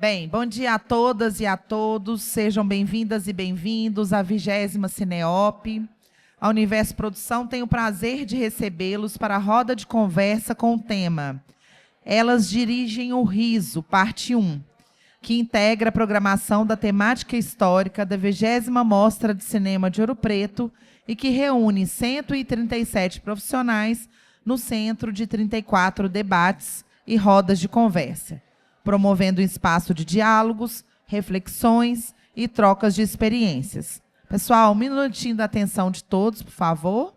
Bem, bom dia a todas e a todos. Sejam bem-vindas e bem-vindos à 20ª Cineop. A Universo Produção tem o prazer de recebê-los para a roda de conversa com o tema Elas Dirigem o Riso, parte 1, que integra a programação da temática histórica da 20ª Mostra de Cinema de Ouro Preto e que reúne 137 profissionais no centro de 34 debates e rodas de conversa, promovendo um espaço de diálogos, reflexões e trocas de experiências. Pessoal, um minutinho da atenção de todos, por favor.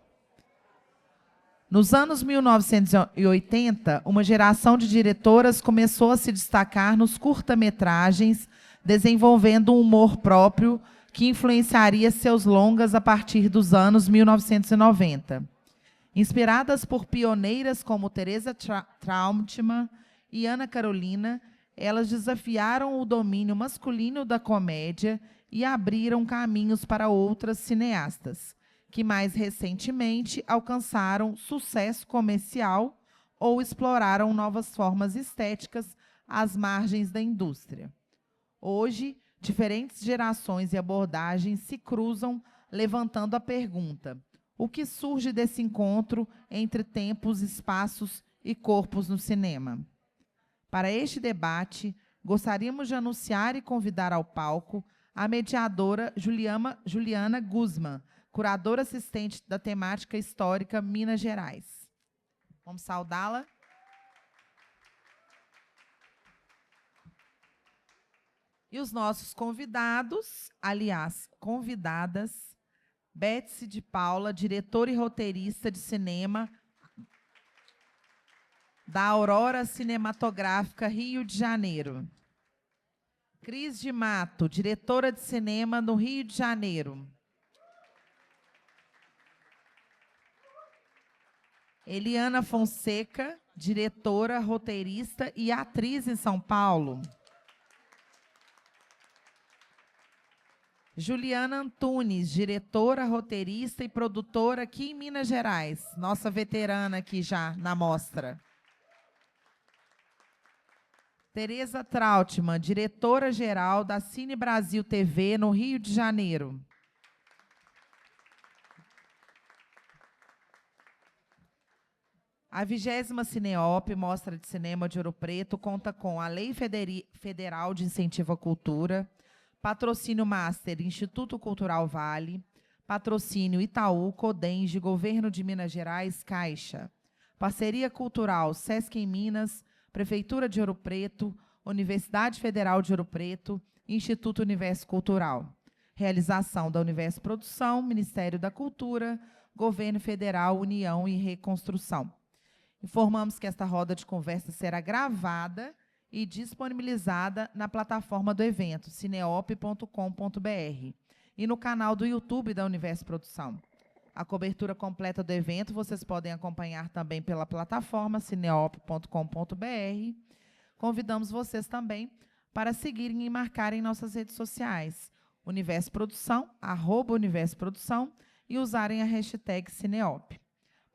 Nos anos 1980, uma geração de diretoras começou a se destacar nos curta-metragens, desenvolvendo um humor próprio que influenciaria seus longas a partir dos anos 1990. Inspiradas por pioneiras como Teresa Trautmann e Ana Carolina, elas desafiaram o domínio masculino da comédia e abriram caminhos para outras cineastas, que mais recentemente alcançaram sucesso comercial ou exploraram novas formas estéticas às margens da indústria. Hoje, diferentes gerações e abordagens se cruzam, levantando a pergunta: o que surge desse encontro entre tempos, espaços e corpos no cinema? Para este debate, gostaríamos de anunciar e convidar ao palco a mediadora Juliana Guzman, curadora assistente da temática histórica Minas Gerais. Vamos saudá-la. E os nossos convidados, aliás, convidadas, Betsy de Paula, diretora e roteirista de cinema da Aurora Cinematográfica Rio de Janeiro. Cris de Mato, diretora de cinema no Rio de Janeiro. Eliana Fonseca, diretora, roteirista e atriz em São Paulo. Juliana Antunes, diretora, roteirista e produtora aqui em Minas Gerais. Nossa veterana aqui já na mostra. Teresa Trautmann, diretora-geral da Cine Brasil TV no Rio de Janeiro. A 20ª Cineop, Mostra de Cinema de Ouro Preto, conta com a Lei Federal de Incentivo à Cultura, patrocínio Master Instituto Cultural Vale, patrocínio Itaú, Codenge, Governo de Minas Gerais, Caixa, parceria cultural Sesc em Minas, Prefeitura de Ouro Preto, Universidade Federal de Ouro Preto, Instituto Universo Cultural. Realização da Universo Produção, Ministério da Cultura, Governo Federal, União e Reconstrução. Informamos que esta roda de conversa será gravada e disponibilizada na plataforma do evento, cineop.com.br, e no canal do YouTube da Universo Produção. A cobertura completa do evento vocês podem acompanhar também pela plataforma cineop.com.br. Convidamos vocês também para seguirem e marcarem nossas redes sociais, Universo Produção, @Universo Produção, e usarem a hashtag Cineop.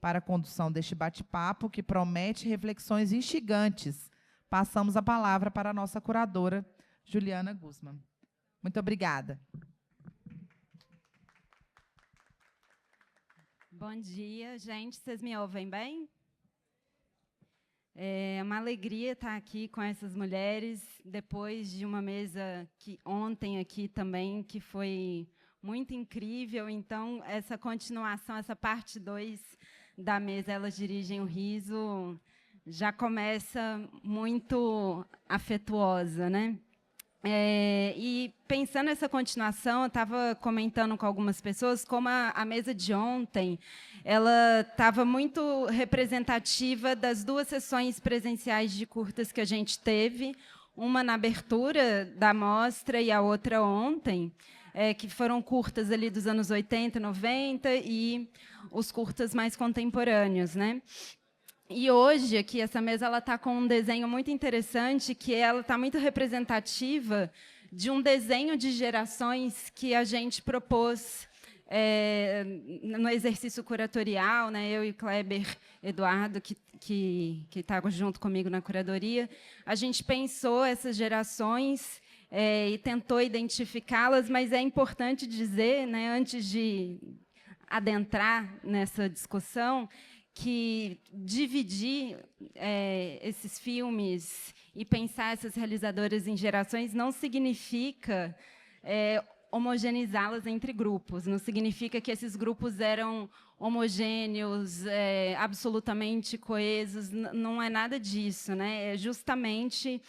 Para a condução deste bate-papo, que promete reflexões instigantes, passamos a palavra para a nossa curadora, Juliana Guzman. Muito obrigada. Bom dia, gente. Vocês me ouvem bem? É uma alegria estar aqui com essas mulheres, depois de uma mesa que ontem aqui também, que foi muito incrível. Então, essa continuação, essa parte 2 da mesa, Elas Dirigem o Riso, já começa muito afetuosa, né? E pensando nessa continuação, eu estava comentando com algumas pessoas como a mesa de ontem ela estava muito representativa das 2 sessões presenciais de curtas que a gente teve, uma na abertura da mostra e a outra ontem, que foram curtas ali dos anos 80, 90 e os curtas mais contemporâneos, né? E hoje, aqui, essa mesa ela está com um desenho muito interessante, que ela está muito representativa de um desenho de gerações que a gente propôs no exercício curatorial, né, eu e Kleber Eduardo, que está junto comigo na curadoria, a gente pensou essas gerações e tentou identificá-las, mas é importante dizer, né, antes de adentrar nessa discussão, que dividir esses filmes e pensar essas realizadoras em gerações não significa homogeneizá-las entre grupos, não significa que esses grupos eram homogêneos, absolutamente coesos, não é nada disso, né? É justamente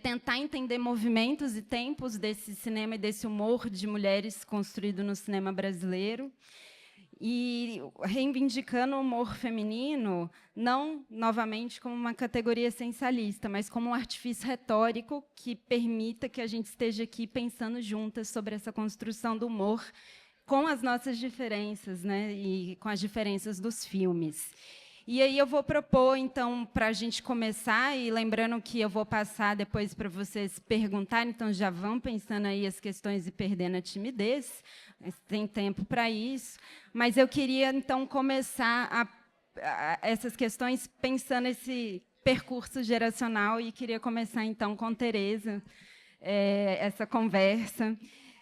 tentar entender movimentos e tempos desse cinema e desse humor de mulheres construído no cinema brasileiro, e reivindicando o humor feminino, não, novamente, como uma categoria essencialista, mas como um artifício retórico que permita que a gente esteja aqui pensando juntas sobre essa construção do humor com as nossas diferenças, né, e com as diferenças dos filmes. E aí eu vou propor, então, para a gente começar, e lembrando que eu vou passar depois para vocês perguntarem, então já vão pensando aí as questões e perdendo a timidez, tem tempo para isso, mas eu queria, então, começar essas questões pensando esse percurso geracional, e queria começar, então, com Tereza, essa conversa.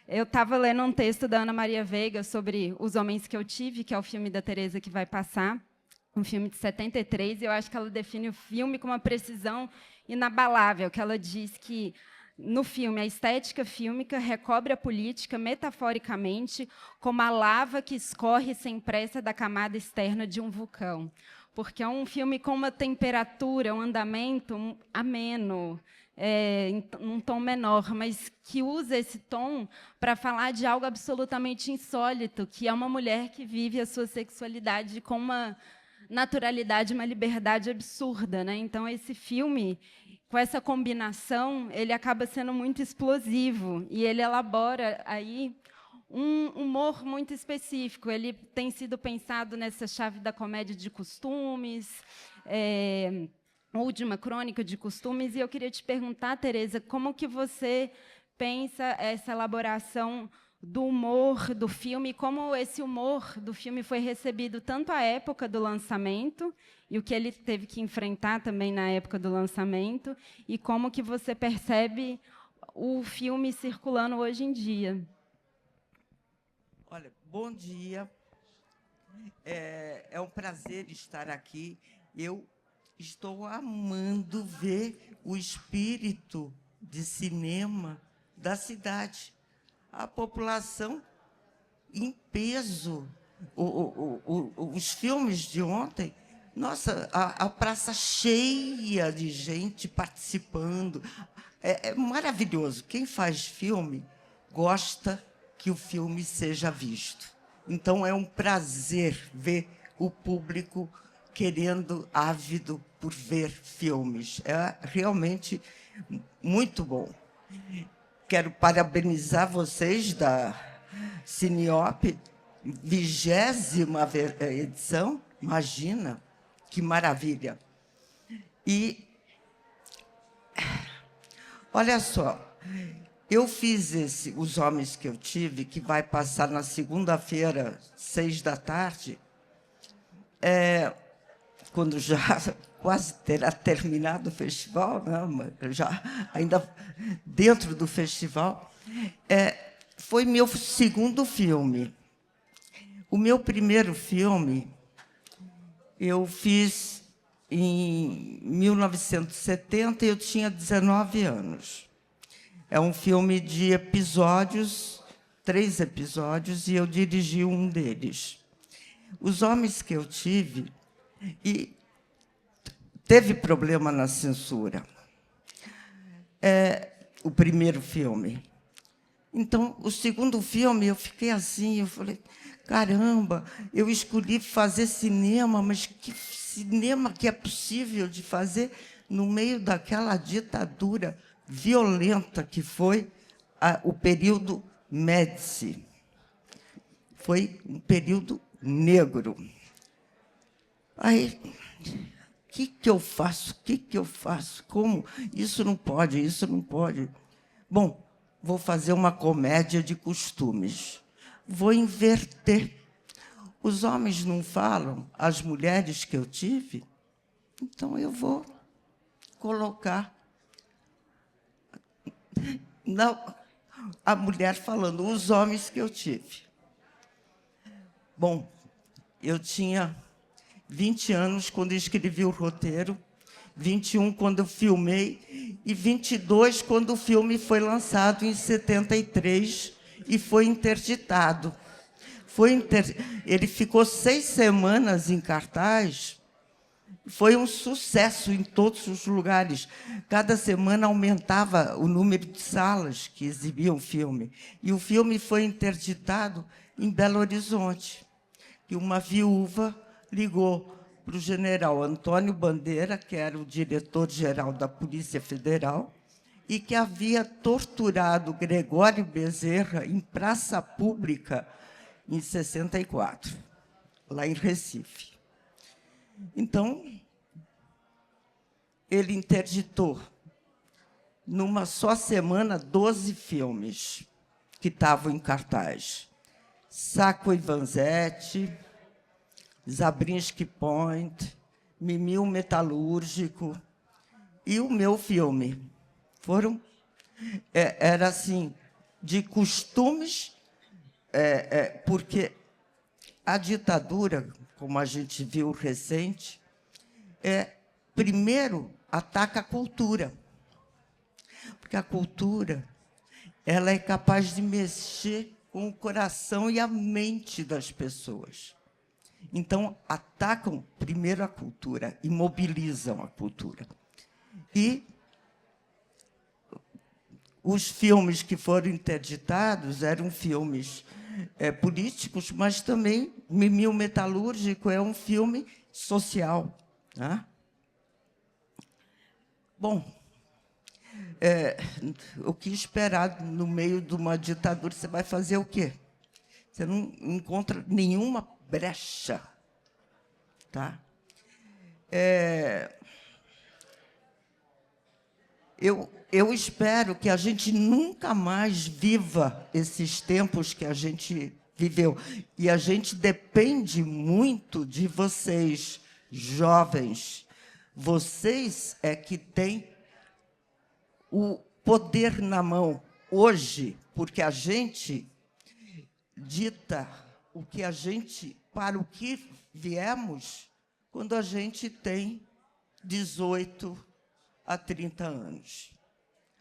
Eu estava lendo um texto da Ana Maria Veiga sobre Os Homens que Eu Tive, que é o filme da Tereza que vai passar, um filme de 73, e eu acho que ela define o filme com uma precisão inabalável, que ela diz que, no filme, a estética fílmica recobre a política, metaforicamente, como a lava que escorre sem pressa da camada externa de um vulcão. Porque é um filme com uma temperatura, um andamento ameno, em um tom menor, mas que usa esse tom para falar de algo absolutamente insólito, que é uma mulher que vive a sua sexualidade com uma naturalidade, uma liberdade absurda, né? Então, esse filme, com essa combinação, ele acaba sendo muito explosivo, e ele elabora aí um humor muito específico. Ele tem sido pensado nessa chave da comédia de costumes, ou de uma crônica de costumes, e eu queria te perguntar, Tereza, como que você pensa essa elaboração do humor do filme, como esse humor do filme foi recebido tanto à época do lançamento, e o que ele teve que enfrentar também na época do lançamento, e como que você percebe o filme circulando hoje em dia. Olha, bom dia. É um prazer estar aqui. Eu estou amando ver o espírito de cinema da cidade. A população em peso. Os filmes de ontem, nossa, a praça cheia de gente participando. É maravilhoso. Quem faz filme gosta que o filme seja visto. Então, é um prazer ver o público querendo, ávido por ver filmes. É realmente muito bom. Quero parabenizar vocês da Cineop, 20ª edição. Imagina, que maravilha. E, olha só, eu fiz Os Homens que Eu Tive, que vai passar na segunda-feira, 18h, quando já quase terá terminado o festival, né? Já ainda dentro do festival. Foi meu segundo filme. O meu primeiro filme eu fiz em 1970, e eu tinha 19 anos. É um filme de episódios, 3 episódios, e eu dirigi um deles. Os Homens que Eu Tive, e teve problema na censura. O primeiro filme. Então, o segundo filme, eu fiquei assim, eu falei, caramba, eu escolhi fazer cinema, mas que cinema que é possível de fazer no meio daquela ditadura violenta que foi o período Médici. Foi um período negro. Aí, o que eu faço? O que eu faço? Como? Isso não pode, isso não pode. Bom, vou fazer uma comédia de costumes. vou inverter. Os homens não falam, as mulheres que eu tive, então eu vou colocar a mulher falando, os homens que eu tive. Bom, eu tinha 20 anos quando escrevi o roteiro, 21 quando eu filmei e 22 quando o filme foi lançado em 73 e foi interditado. Ele ficou 6 semanas em cartaz, foi um sucesso em todos os lugares. Cada semana aumentava o número de salas que exibiam o filme. E o filme foi interditado em Belo Horizonte. E uma viúva ligou para o general Antônio Bandeira, que era o diretor-geral da Polícia Federal, e que havia torturado Gregório Bezerra em praça pública em 64, lá em Recife. Então, ele interditou, numa só semana, 12 filmes que estavam em cartaz. Sacco e Vanzetti, Zabriskie Point, Mimi o Metalúrgico e o meu filme. Era assim, de costumes, porque a ditadura, como a gente viu recente, primeiro ataca a cultura. Porque a cultura ela é capaz de mexer com o coração e a mente das pessoas. Então, atacam primeiro a cultura, imobilizam a cultura. E os filmes que foram interditados eram filmes políticos, mas também Mimi o Metalúrgico é um filme social. Né? Bom, o que esperar no meio de uma ditadura? Você vai fazer o quê? Você não encontra nenhuma brecha. Tá? Eu espero que a gente nunca mais viva esses tempos que a gente viveu. E a gente depende muito de vocês, jovens. Vocês é que têm o poder na mão hoje, porque a gente dita o que a gente, para o que viemos, quando a gente tem 18 a 30 anos.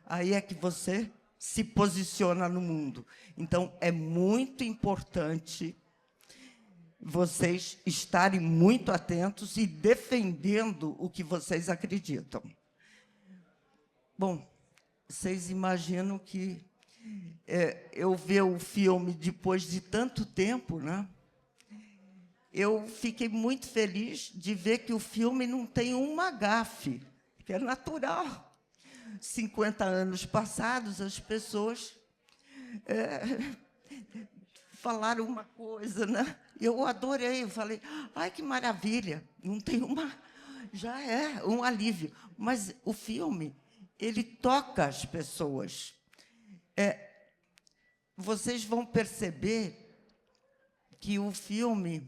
Aí é que você se posiciona no mundo. Então, é muito importante vocês estarem muito atentos e defendendo o que vocês acreditam. Bom, vocês imaginam que eu ver o filme depois de tanto tempo, né? Eu fiquei muito feliz de ver que o filme não tem uma gafe, que é natural. 50 anos passados, as pessoas falaram uma coisa, né? Eu adorei, eu falei, ai, que maravilha, não tem uma... Já é um alívio. Mas o filme, ele toca as pessoas. Vocês vão perceber que o filme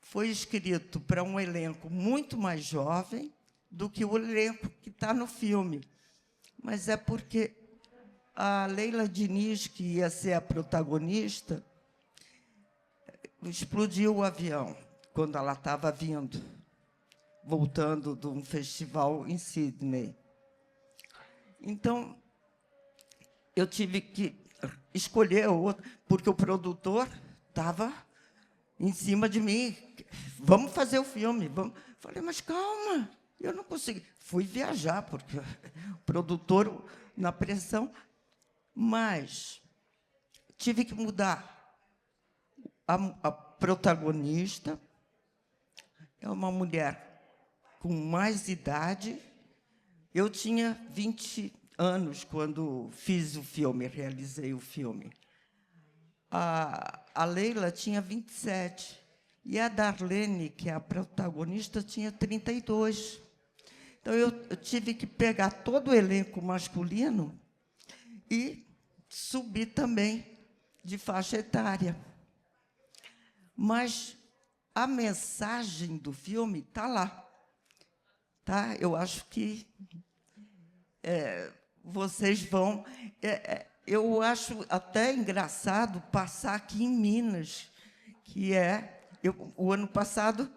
foi escrito para um elenco muito mais jovem do que o elenco que está no filme. Mas é porque a Leila Diniz, que ia ser a protagonista, explodiu o avião quando ela estava vindo, voltando de um festival em Sydney. Então, eu tive que escolher outro, porque o produtor estava em cima de mim. Vamos fazer o filme. Vamos. Falei, mas calma, eu não consegui. Fui viajar, porque o produtor, na pressão, mas tive que mudar. A protagonista é uma mulher com mais idade. Eu tinha 20 anos quando fiz o filme, realizei o filme. A Leila tinha 27. E a Darlene, que é a protagonista, tinha 32. Então, eu tive que pegar todo o elenco masculino e subir também de faixa etária. mas a mensagem do filme está lá. Tá? Eu acho que vocês vão... eu acho até engraçado passar aqui em Minas, que o ano passado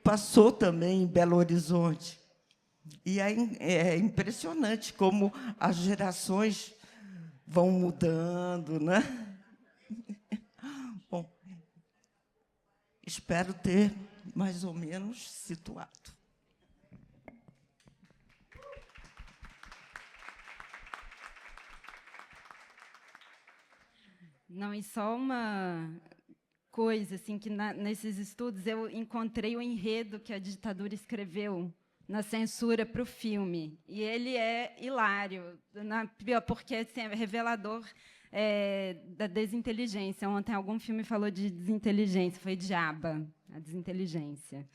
passou também em Belo Horizonte. E é impressionante como as gerações vão mudando, né? Bom, espero ter mais ou menos situado. Não, e só uma coisa, assim, que nesses estudos eu encontrei o enredo que a ditadura escreveu na censura para o filme. E ele é hilário, porque assim, é revelador da desinteligência. Ontem algum filme falou de desinteligência, foi Diaba, a desinteligência.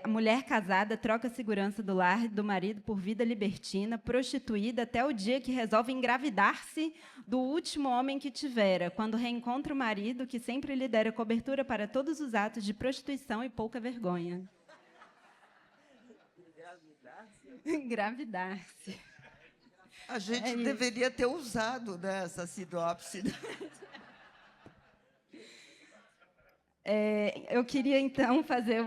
A mulher casada troca a segurança do lar do marido por vida libertina, prostituída, até o dia que resolve engravidar-se do último homem que tivera, quando reencontra o marido que sempre lhe dera cobertura para todos os atos de prostituição e pouca vergonha. Engravidar-se. A gente deveria ter usado, né, essa sinopse. Eu queria, então, fazer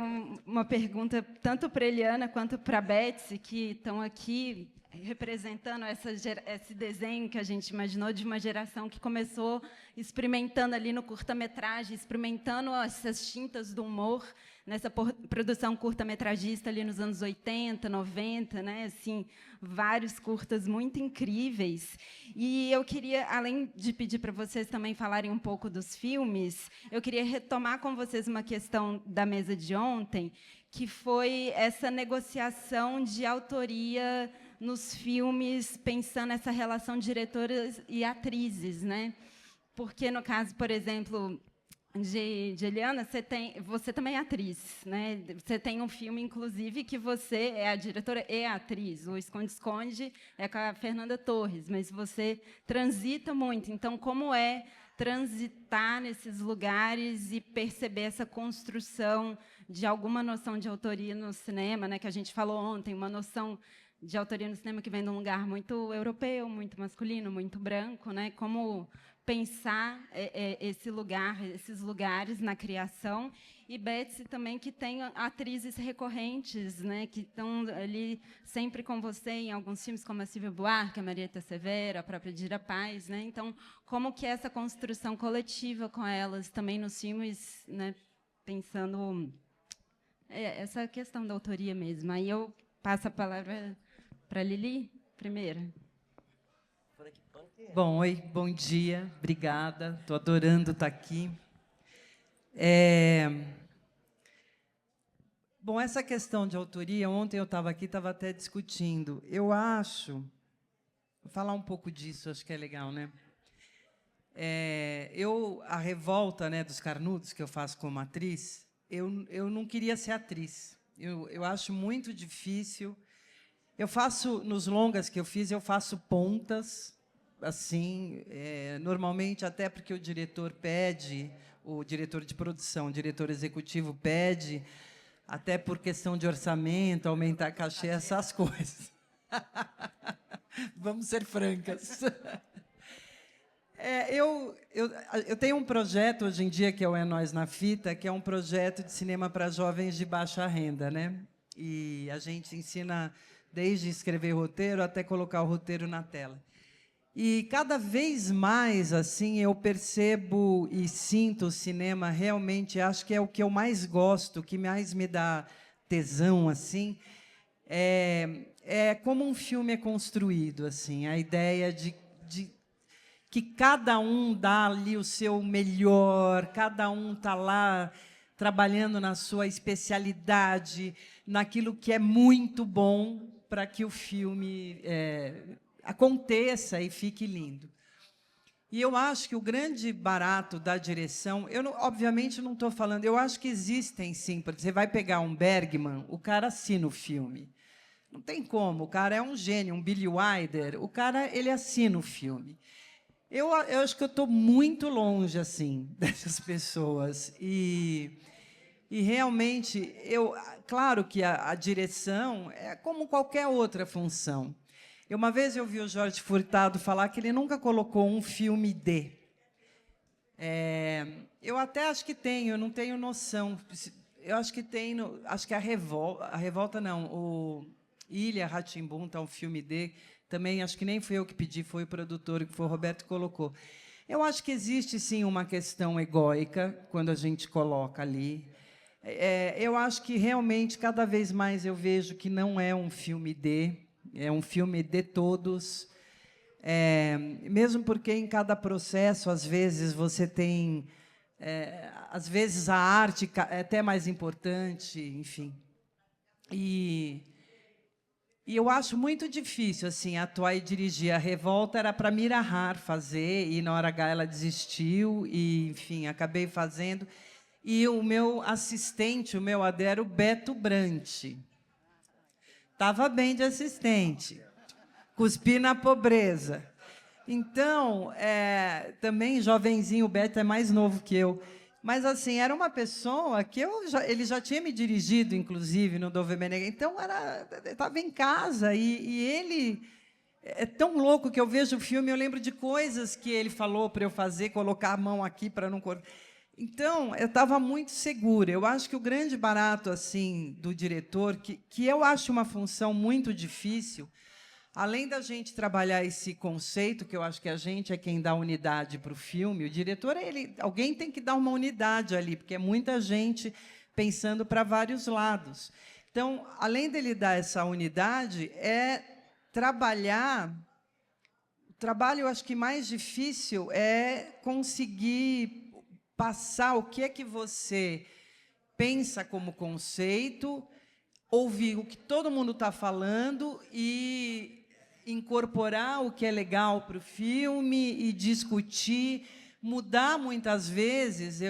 uma pergunta tanto para a Eliana quanto para a Betsy, que estão aqui representando esse desenho que a gente imaginou de uma geração que começou experimentando ali no curta-metragem, experimentando essas tintas do humor, nessa produção curta-metragista ali nos anos 80, 90, né? Assim, vários curtas muito incríveis. E eu queria, além de pedir para vocês também falarem um pouco dos filmes, eu queria retomar com vocês uma questão da mesa de ontem, que foi essa negociação de autoria nos filmes, pensando essa relação de diretoras e atrizes, né? Porque, no caso, por exemplo, de Eliana, você também é atriz, né? Você tem um filme, inclusive, que você é a diretora e a atriz. O Esconde-Esconde é com a Fernanda Torres, mas você transita muito. Então, como é transitar nesses lugares e perceber essa construção de alguma noção de autoria no cinema, né? Que a gente falou ontem, uma noção de autoria no cinema que vem de um lugar muito europeu, muito masculino, muito branco, né? Como pensar esses lugares na criação. E Betsy também, que tem atrizes recorrentes, né, que estão ali sempre com você em alguns filmes, como a Silvia Buarque, a Marieta Severo, a própria Dira Paz, né? Então, como que é essa construção coletiva com elas também nos filmes, né, pensando essa questão da autoria mesmo. Aí eu passo a palavra para a Lili, primeiro. Bom, oi, bom dia, obrigada, estou adorando estar aqui. Bom, essa questão de autoria, ontem eu estava aqui, estava até discutindo. Eu acho, vou falar um pouco disso, acho que é legal, né? A revolta, né, dos carnudos que eu faço como atriz, eu não queria ser atriz. Eu acho muito difícil. Eu faço, nos longas que eu fiz, eu faço pontas, assim, normalmente até porque o diretor pede, o diretor de produção, o diretor executivo pede, até por questão de orçamento, aumentar cachê, essas coisas. Vamos ser francas. Eu tenho um projeto hoje em dia, que é o É Nós na Fita, que é um projeto de cinema para jovens de baixa renda, né? E a gente ensina desde escrever roteiro até colocar o roteiro na tela. E cada vez mais, assim, eu percebo e sinto o cinema, realmente, acho que é o que eu mais gosto, o que mais me dá tesão, assim, como um filme é construído, assim, a ideia de que cada um dá ali o seu melhor, cada um está lá trabalhando na sua especialidade, naquilo que é muito bom para que o filme aconteça e fique lindo. E eu acho que o grande barato da direção, obviamente não estou falando, eu acho que existem sim, porque você vai pegar um Bergman, o cara assina o filme. Não tem como, o cara é um gênio, um Billy Wilder, o cara ele assina o filme. Eu acho que eu estou muito longe assim dessas pessoas e realmente claro que a direção é como qualquer outra função. Uma vez eu vi o Jorge Furtado falar que ele nunca colocou um filme D. Eu até acho que tenho, eu não tenho noção. Eu acho que tem, acho que a Revolta não, o Ilha Rá-Tim-Bum tá um filme D. Também acho que nem fui eu que pedi, foi o produtor, que foi o Roberto que colocou. Eu acho que existe, sim, uma questão egóica quando a gente coloca ali. Eu acho que, realmente, cada vez mais eu vejo que não é um filme é um filme de todos. Mesmo porque, em cada processo, às vezes, você tem... às vezes, a arte é até mais importante, enfim. E eu acho muito difícil assim atuar e dirigir. A Revolta era para Mira Har fazer, e na hora H ela desistiu, e, enfim, acabei fazendo. E o meu assistente, o meu AD, era o Beto Brant. Estava bem de assistente. Cuspi na pobreza. Então, também, jovenzinho, o Beto é mais novo que eu. Mas, assim, era uma pessoa que ele já tinha me dirigido, inclusive, no Dove Meneghe. Então, estava em casa e ele é tão louco que eu vejo o filme, eu lembro de coisas que ele falou para eu fazer, colocar a mão aqui para não cortar. Então, eu estava muito segura. Eu acho que o grande barato assim do diretor, que eu acho uma função muito difícil, além da gente trabalhar esse conceito, que eu acho que a gente é quem dá unidade para o filme, o diretor, alguém tem que dar uma unidade ali, porque é muita gente pensando para vários lados. Então, além dele dar essa unidade, trabalhar... O trabalho, eu acho que mais difícil é conseguir passar o que é que você pensa como conceito, ouvir o que todo mundo está falando e incorporar o que é legal para o filme e discutir, mudar muitas vezes.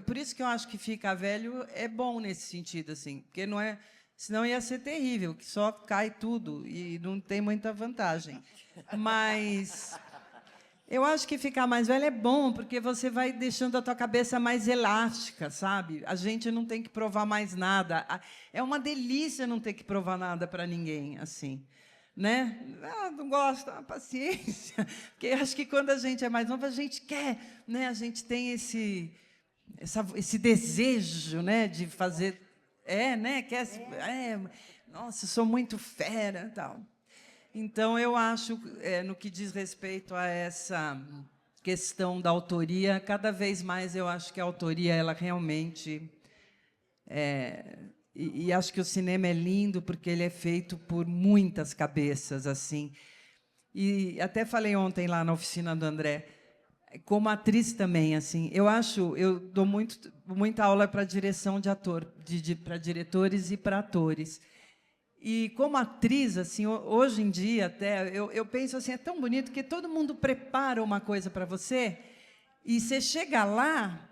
Por isso que eu acho que Fica Velho é bom nesse sentido, assim, porque não é, senão ia ser terrível, que só cai tudo e não tem muita vantagem. Mas eu acho que ficar mais velho é bom, porque você vai deixando a tua cabeça mais elástica, sabe? A gente não tem que provar mais nada. É uma delícia não ter que provar nada para ninguém, assim. Né? Não gosto, paciência. Porque acho que quando a gente é mais novo, a gente quer, né? A gente tem esse desejo, né, de fazer, né? Nossa, sou muito fera, tal. Então eu acho, no que diz respeito a essa questão da autoria, cada vez mais eu acho que a autoria ela realmente E acho que o cinema é lindo porque ele é feito por muitas cabeças, assim. E até falei ontem lá na oficina do André, como atriz também, assim. Eu dou muita aula para direção de ator, para diretores e para atores. E como atriz, assim, hoje em dia até eu penso assim, é tão bonito que todo mundo prepara uma coisa para você e você chega lá.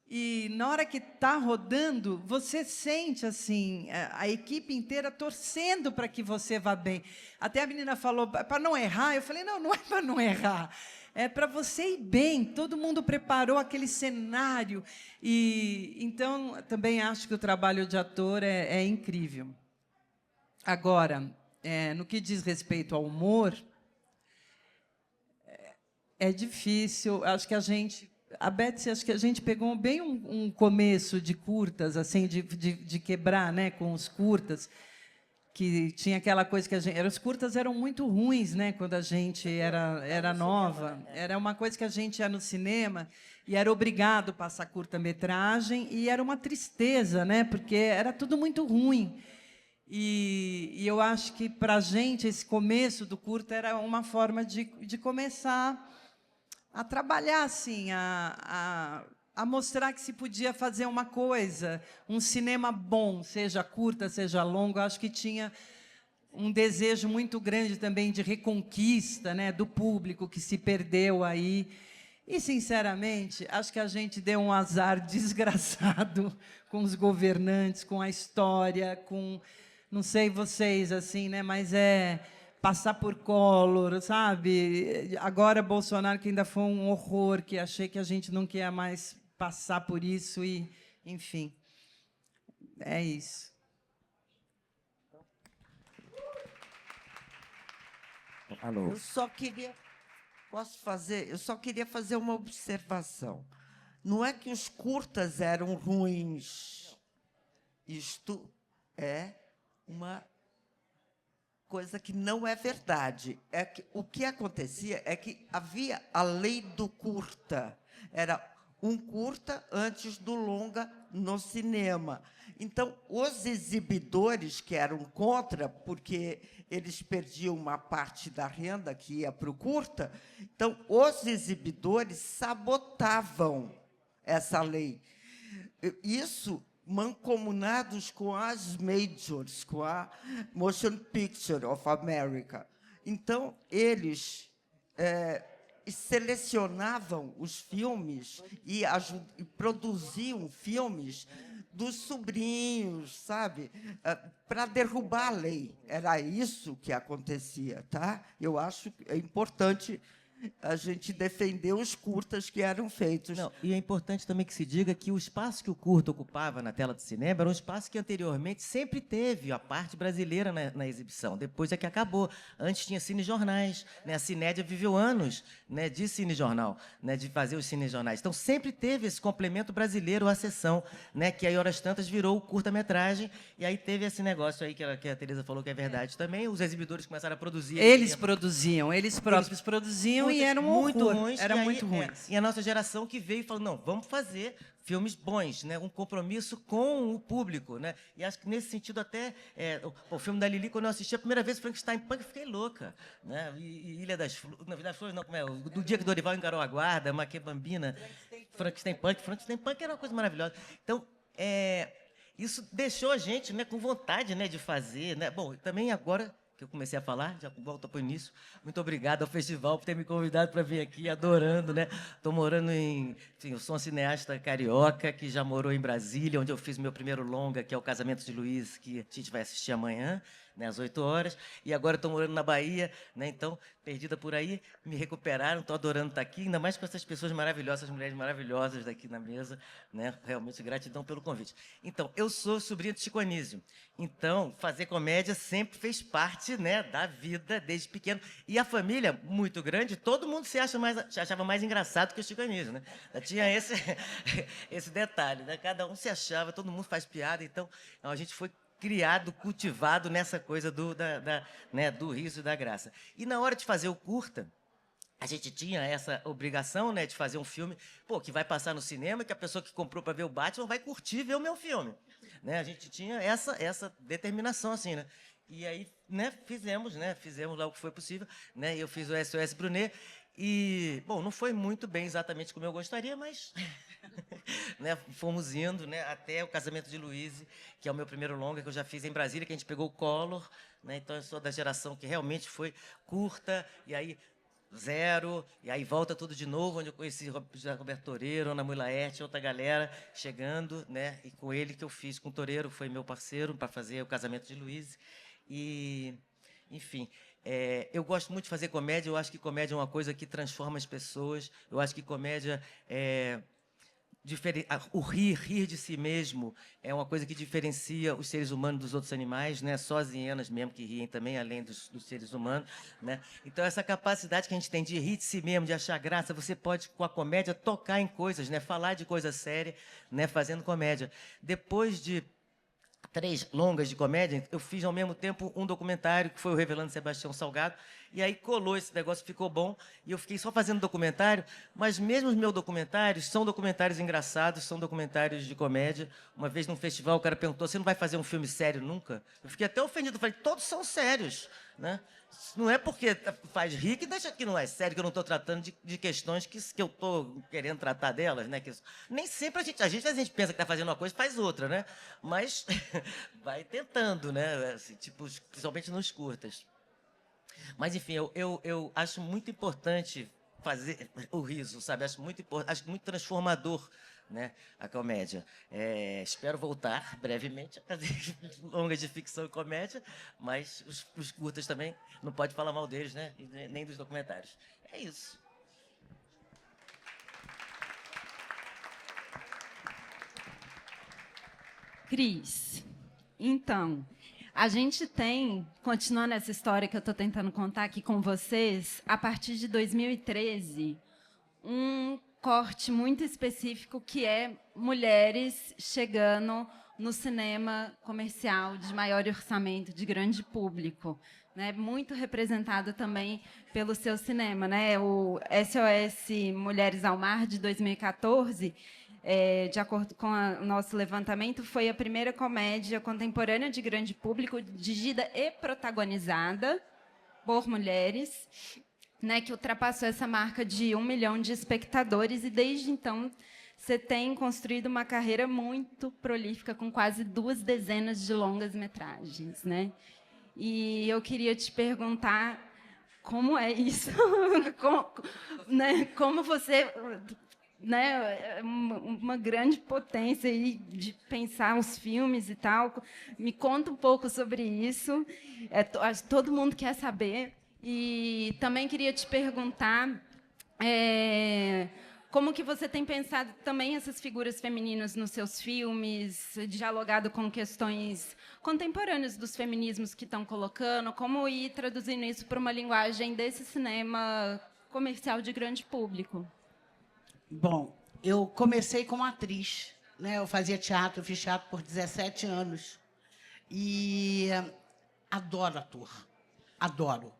E, na hora que está rodando, você sente assim a equipe inteira torcendo para que você vá bem. Até a menina falou, para não errar. Eu falei, não é para não errar. É para você ir bem. Todo mundo preparou aquele cenário. E, então, também acho que o trabalho de ator é incrível. Agora, no que diz respeito ao humor, é difícil. Acho que a Betsy, acho que a gente pegou bem um começo de curtas, assim, de quebrar, né, com os curtas, que tinha aquela coisa que os curtas eram muito ruins, né, quando a gente era nova. Era uma coisa que a gente ia no cinema e era obrigado a passar curta-metragem e era uma tristeza, né, porque era tudo muito ruim. E eu acho que, para a gente, esse começo do curta era uma forma de começar a trabalhar, assim, a mostrar que se podia fazer uma coisa, um cinema bom, seja curta, seja longo. Acho que tinha um desejo muito grande também de reconquista, né, do público que se perdeu aí. E, sinceramente, acho que a gente deu um azar desgraçado com os governantes, com a história, com... Não sei vocês, assim, né, mas passar por Collor, sabe? Agora Bolsonaro, que ainda foi um horror, que achei que a gente não queria mais passar por isso e, enfim, é isso. Alô. Eu só queria fazer uma observação. Não é que os curtas eram ruins. Isto é uma coisa que não é verdade. É que o que acontecia é que havia a lei do curta. Era um curta antes do longa no cinema. Então, os exibidores que eram contra, porque eles perdiam uma parte da renda que ia para o curta, então, os exibidores sabotavam essa lei. Isso mancomunados com as majors, com a Motion Picture of America. Então, eles selecionavam os filmes e produziam filmes dos sobrinhos, sabe? Para derrubar a lei. Era isso que acontecia, tá? Eu acho que é importante a gente defender os curtas que eram feitos. Não, e é importante também que se diga que o espaço que o curta ocupava na tela de cinema era um espaço que anteriormente sempre teve a parte brasileira na exibição. Depois é que acabou. Antes tinha cinejornais, né? A Cinédia viveu anos, né, de cinejornal, né, de fazer os cinejornais. Então sempre teve esse complemento brasileiro à sessão, né, que aí horas tantas virou curta-metragem, e aí teve esse negócio aí que a Tereza falou que é verdade também. Os exibidores começaram a produzir. Eles produziam, eles próprios produziam e eram muito horror. ruins. Era e aí, muito ruins. E a nossa geração que veio e falou, não, vamos fazer filmes bons, né? Um compromisso com o público, né? E acho que nesse sentido até o filme da Lili, quando eu assisti a primeira vez Frankenstein Punk, eu fiquei louca, né? E Ilha das Flores, não, como é? Do dia que Dorival encarou a guarda, Maquia Bambina, Frankenstein Punk era uma coisa maravilhosa. Então, isso deixou a gente, né, com vontade, né, de fazer, né? Bom, também agora que eu comecei a falar, já volto para o início. Muito obrigado ao festival por ter me convidado para vir aqui, adorando, né? Estou morando enfim, eu sou um cineasta carioca que já morou em Brasília, onde eu fiz meu primeiro longa, que é o Casamento de Luiz, que a gente vai assistir amanhã, né, às 8 horas. E agora estou morando na Bahia, né? Então, perdida por aí, me recuperaram, estou adorando estar aqui, ainda mais com essas pessoas maravilhosas, essas mulheres maravilhosas daqui na mesa, né? Realmente, gratidão pelo convite. Então, eu sou sobrinha de Chico Anísio. Então, fazer comédia sempre fez parte, né, da vida desde pequeno. E a família, muito grande, todo mundo se achava mais engraçado que o Chico Anísio, né? Tinha esse detalhe, né? Cada um se achava, todo mundo faz piada. Então, a gente foi criado, cultivado nessa coisa né, do riso e da graça. E na hora de fazer o curta, a gente tinha essa obrigação, né, de fazer um filme, que vai passar no cinema, que a pessoa que comprou para ver o Batman vai curtir ver o meu filme, né? A gente tinha essa determinação assim, né? E aí, né, fizemos lá o que foi possível, né? Eu fiz o SOS Brunet e, bom, não foi muito bem exatamente como eu gostaria, mas né, fomos indo, né, até o Casamento de Luiz, que é o meu primeiro longa que eu já fiz em Brasília, que a gente pegou o Collor, né? Então eu sou da geração que realmente foi curta, e aí Zero, e aí volta tudo de novo, onde eu conheci Roberto Toreiro, Ana Mui Laerte, outra galera chegando, né? E com ele que eu fiz com o Toreiro, foi meu parceiro para fazer o Casamento de Luiz. E, enfim, eu gosto muito de fazer comédia, eu acho que comédia é uma coisa que transforma as pessoas, eu acho que comédia o rir de si mesmo é uma coisa que diferencia os seres humanos dos outros animais, né? Só as hienas mesmo que riem também, além dos seres humanos, né? Então, essa capacidade que a gente tem de rir de si mesmo, de achar graça, você pode, com a comédia, tocar em coisas, né? Falar de coisa séria, né? Fazendo comédia. Depois de 3 longas de comédia, eu fiz ao mesmo tempo um documentário, que foi o Revelando Sebastião Salgado, e aí colou esse negócio, ficou bom, e eu fiquei só fazendo documentário, mas mesmo os meus documentários são documentários engraçados, são documentários de comédia. Uma vez num festival, o cara perguntou, você não vai fazer um filme sério nunca? Eu fiquei até ofendido, falei, todos são sérios, né? Não é porque faz rir que deixa que não é sério, que eu não estou tratando de questões que eu estou querendo tratar delas, né? Que nem sempre a gente pensa que está fazendo uma coisa e faz outra, né? Mas vai tentando, né? Assim, tipo, principalmente nos curtas. Mas, enfim, eu acho muito importante fazer o riso, sabe? Acho muito transformador né, a comédia. Espero voltar brevemente a fazer longas de ficção e comédia, mas os curtas também, não pode falar mal deles, né, nem dos documentários. É isso. Cris, então, a gente tem, continuando essa história que eu estou tentando contar aqui com vocês, a partir de 2013, um corte muito específico que é mulheres chegando no cinema comercial de maior orçamento, de grande público, né? Muito representada também pelo seu cinema, né? O SOS Mulheres ao Mar, de 2014, de acordo com o nosso levantamento, foi a primeira comédia contemporânea de grande público, dirigida e protagonizada por mulheres, né, que ultrapassou essa marca de 1 milhão de espectadores, e desde então você tem construído uma carreira muito prolífica, com quase 2 dezenas de longas-metragens, né? E eu queria te perguntar como é isso, como você, né, uma grande potência aí de pensar os filmes e tal. Me conta um pouco sobre isso. Todo mundo quer saber. E também queria te perguntar como que você tem pensado também essas figuras femininas nos seus filmes, dialogado com questões contemporâneas dos feminismos que estão colocando, como ir traduzindo isso para uma linguagem desse cinema comercial de grande público. Bom, eu comecei como atriz, né? Eu fazia teatro, eu fiz teatro por 17 anos. E adoro ator, adoro.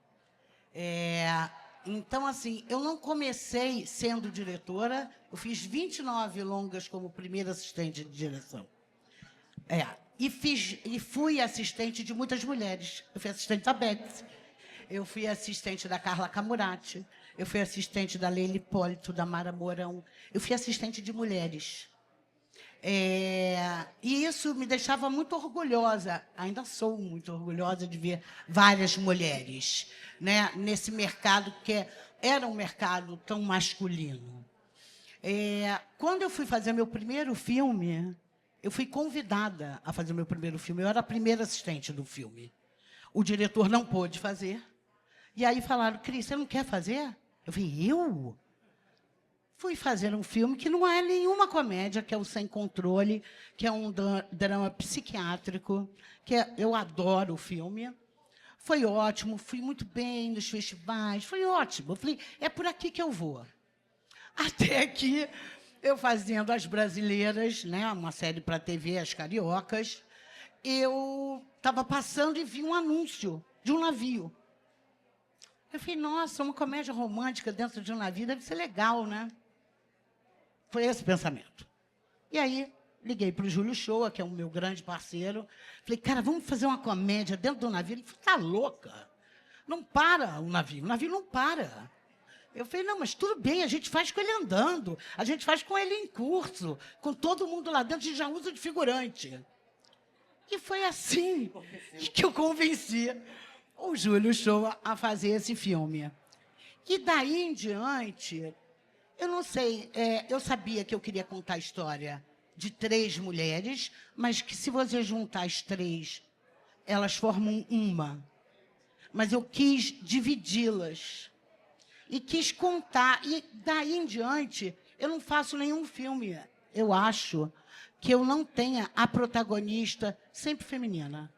Então, assim, eu não comecei sendo diretora, eu fiz 29 longas como primeira assistente de direção. E fui assistente de muitas mulheres. Eu fui assistente da Betsy, eu fui assistente da Carla Camurati, eu fui assistente da Leila Hipólito, da Mara Mourão. Eu fui assistente de mulheres. E isso me deixava muito orgulhosa, ainda sou muito orgulhosa de ver várias mulheres, né, nesse mercado que era um mercado tão masculino. Quando eu fui fazer meu primeiro filme, eu fui convidada a fazer meu primeiro filme. Eu era a primeira assistente do filme. O diretor não pôde fazer. E aí falaram: Cris, você não quer fazer? Eu falei: eu? Fui fazer um filme que não é nenhuma comédia, que é o Sem Controle, que é um drama psiquiátrico, eu adoro o filme. Foi ótimo, fui muito bem nos festivais, foi ótimo. Eu falei: é por aqui que eu vou. Até que eu, fazendo As Brasileiras, né, uma série para a TV, As Cariocas, eu estava passando e vi um anúncio de um navio. Eu falei: nossa, uma comédia romântica dentro de um navio deve ser legal, né? Foi esse pensamento. E aí, liguei para o Júlio Shoa, que é o meu grande parceiro. Falei: cara, vamos fazer uma comédia dentro do navio? Ele falou: tá louca? Não para o navio não para. Eu falei: não, mas tudo bem, a gente faz com ele andando, a gente faz com ele em curso, com todo mundo lá dentro, a gente já usa de figurante. E foi assim que eu convenci o Júlio Shoa a fazer esse filme. E daí em diante, eu não sei, eu sabia que eu queria contar a história de 3 mulheres, mas que, se você juntar as 3, elas formam uma. Mas eu quis dividi-las. E quis contar. E daí em diante, eu não faço nenhum filme, eu acho, que eu não tenha a protagonista sempre feminina.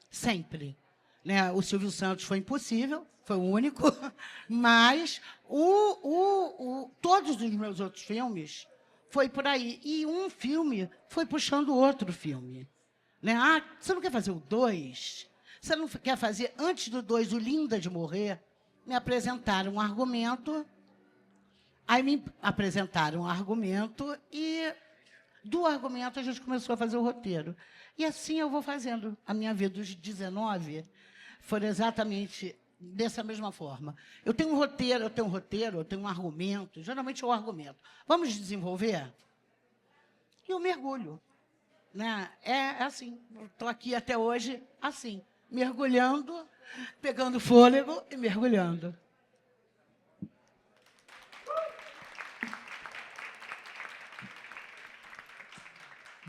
Sempre. Né? O Silvio Santos foi impossível, foi o único, mas todos os meus outros filmes foi por aí. E um filme foi puxando o outro filme. Né? Ah, você não quer fazer o 2? Você não quer fazer, antes do 2, o Linda de Morrer? Me apresentaram um argumento, aí me apresentaram um argumento, e do argumento a gente começou a fazer o roteiro. E assim eu vou fazendo. A minha vida dos 19 foi exatamente dessa mesma forma. Eu tenho um roteiro, eu tenho um argumento, geralmente é o argumento. Vamos desenvolver? E eu mergulho. Né? É assim, estou aqui até hoje assim, mergulhando, pegando fôlego e mergulhando.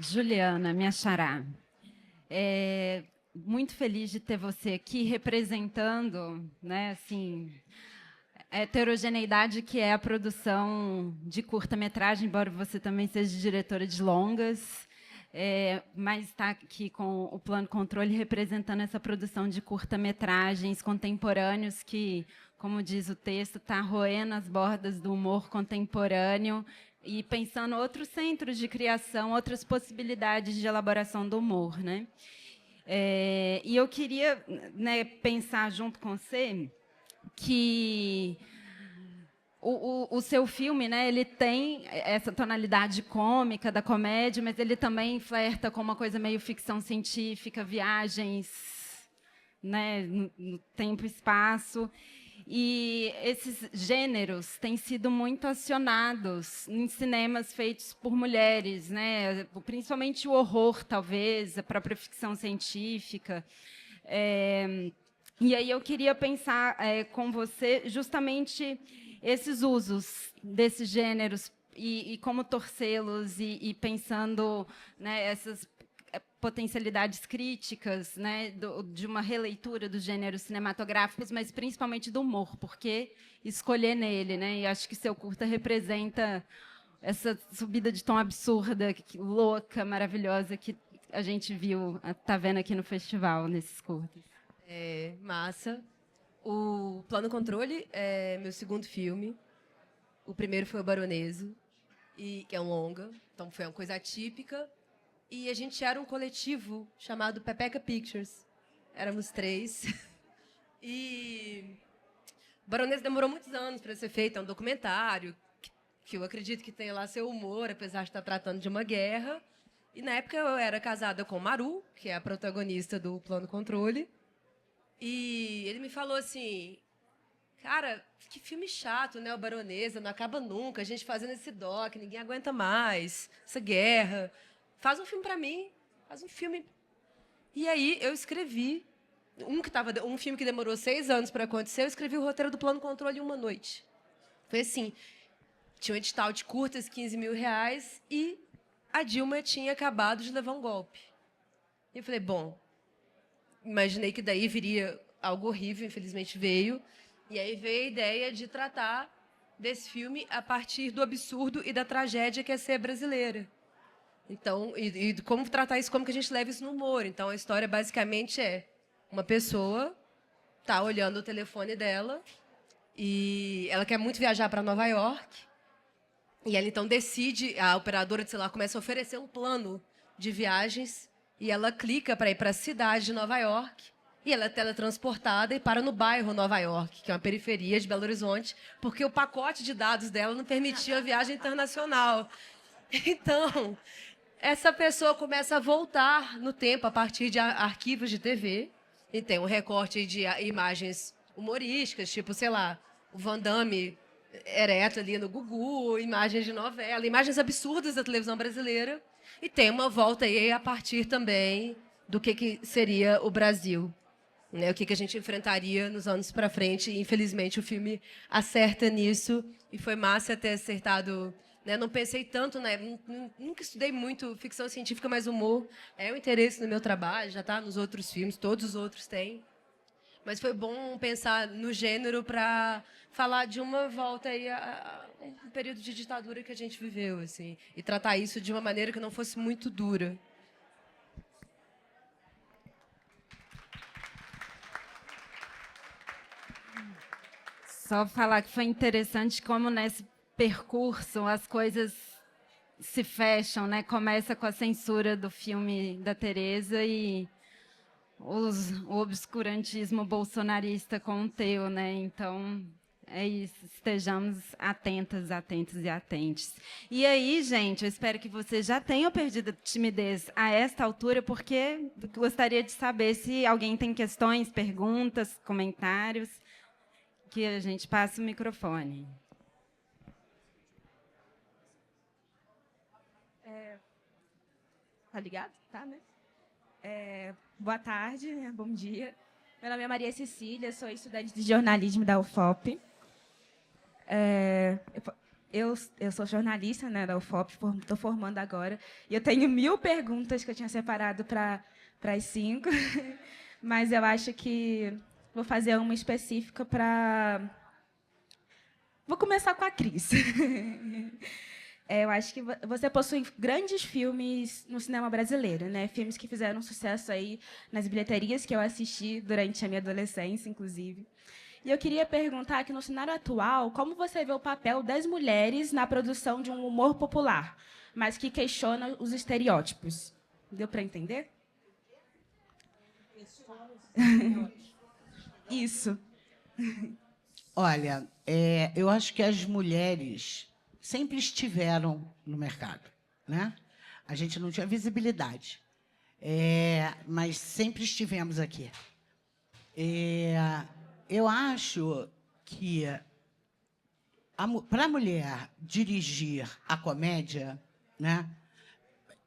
Juliana, minha xará. Muito feliz de ter você aqui representando, né, assim, a heterogeneidade que é a produção de curta-metragem, embora você também seja diretora de longas, mas está aqui com o Plano Controle representando essa produção de curta-metragens contemporâneos que, como diz o texto, está roendo as bordas do humor contemporâneo e pensando outros centros de criação, outras possibilidades de elaboração do humor, né? E eu queria, né, pensar junto com você que o seu filme, né, ele tem essa tonalidade cômica da comédia, mas ele também flerta com uma coisa meio ficção científica, viagens, né, no tempo e espaço. E esses gêneros têm sido muito acionados em cinemas feitos por mulheres, né? Principalmente o horror, talvez, a própria ficção científica. E aí eu queria pensar com você justamente esses usos desses gêneros e como torcê-los e pensando, né, essas potencialidades críticas, né, de uma releitura dos gêneros cinematográficos, mas principalmente do humor, porque escolher nele, né? E acho que seu curta representa essa subida de tom absurda, louca, maravilhosa que a gente viu, tá vendo aqui no festival nesses curtas. Massa. O Plano Controle é meu segundo filme. O primeiro foi o Baroneso, que é um longa, então foi uma coisa atípica. E a gente era um coletivo chamado Pepeca Pictures. Éramos 3. E Baronesa demorou muitos anos para ser feito. É um documentário que eu acredito que tenha lá seu humor, apesar de estar tratando de uma guerra. E na época eu era casada com Maru, que é a protagonista do Plano Controle. E ele me falou assim: cara, que filme chato, né, o Baronesa, não acaba nunca, a gente fazendo esse doc, ninguém aguenta mais, essa guerra. Faz um filme para mim, faz um filme. E aí eu escrevi um filme que demorou 6 anos para acontecer. Eu escrevi o roteiro do Plano Controle em uma noite. Foi assim, tinha um edital de curtas, R$15 mil, e a Dilma tinha acabado de levar um golpe. E eu falei, bom, imaginei que daí viria algo horrível, infelizmente veio. E aí veio a ideia de tratar desse filme a partir do absurdo e da tragédia que é ser brasileira. Então, e como tratar isso, como que a gente leva isso no humor. Então, a história basicamente é uma pessoa tá olhando o telefone dela e ela quer muito viajar para Nova York. E ela, então, decide, a operadora de celular começa a oferecer um plano de viagens e ela clica para ir para a cidade de Nova York e ela é teletransportada e para no bairro Nova York, que é uma periferia de Belo Horizonte, porque o pacote de dados dela não permitia a viagem internacional. Então, essa pessoa começa a voltar no tempo a partir de arquivos de TV e tem um recorte de imagens humorísticas, tipo, sei lá, o Van Damme ereto ali no Gugu, imagens de novela, imagens absurdas da televisão brasileira. E tem uma volta aí a partir também do que seria o Brasil, né? O que a gente enfrentaria nos anos para frente. E, infelizmente, o filme acerta nisso e foi massa ter acertado. Né? Não pensei tanto, né? Nunca estudei muito ficção científica, mas humor é um interesse no meu trabalho, já está nos outros filmes, todos os outros têm. Mas foi bom pensar no gênero para falar de uma volta aí a um período de ditadura que a gente viveu, assim, e tratar isso de uma maneira que não fosse muito dura. Só falar que foi interessante como nesse percurso as coisas se fecham, né? Começa com a censura do filme da Tereza e o obscurantismo bolsonarista com o teu, né? Então, é isso. Estejamos atentas, atentos e atentes. E aí, gente, eu espero que vocês já tenham perdido a timidez a esta altura, porque gostaria de saber se alguém tem questões, perguntas, comentários, que a gente passe o microfone. Tá ligado? Tá, né? Boa tarde, né? Bom dia. Meu nome é Maria Cecília, sou estudante de jornalismo da UFOP. eu sou jornalista, né, da UFOP, estou formando agora, e eu tenho 1000 perguntas que eu tinha separado para as 5, mas eu acho que vou fazer uma específica para... Vou começar com a Cris. Eu acho que você possui grandes filmes no cinema brasileiro, né? Filmes que fizeram sucesso aí nas bilheterias que eu assisti durante a minha adolescência, inclusive. E eu queria perguntar que, no cenário atual, como você vê o papel das mulheres na produção de um humor popular, mas que questiona os estereótipos? Deu para entender? Isso. Olha, eu acho que as mulheres sempre estiveram no mercado, né? A gente não tinha visibilidade, mas sempre estivemos aqui. Eu acho que para a mulher dirigir a comédia, né?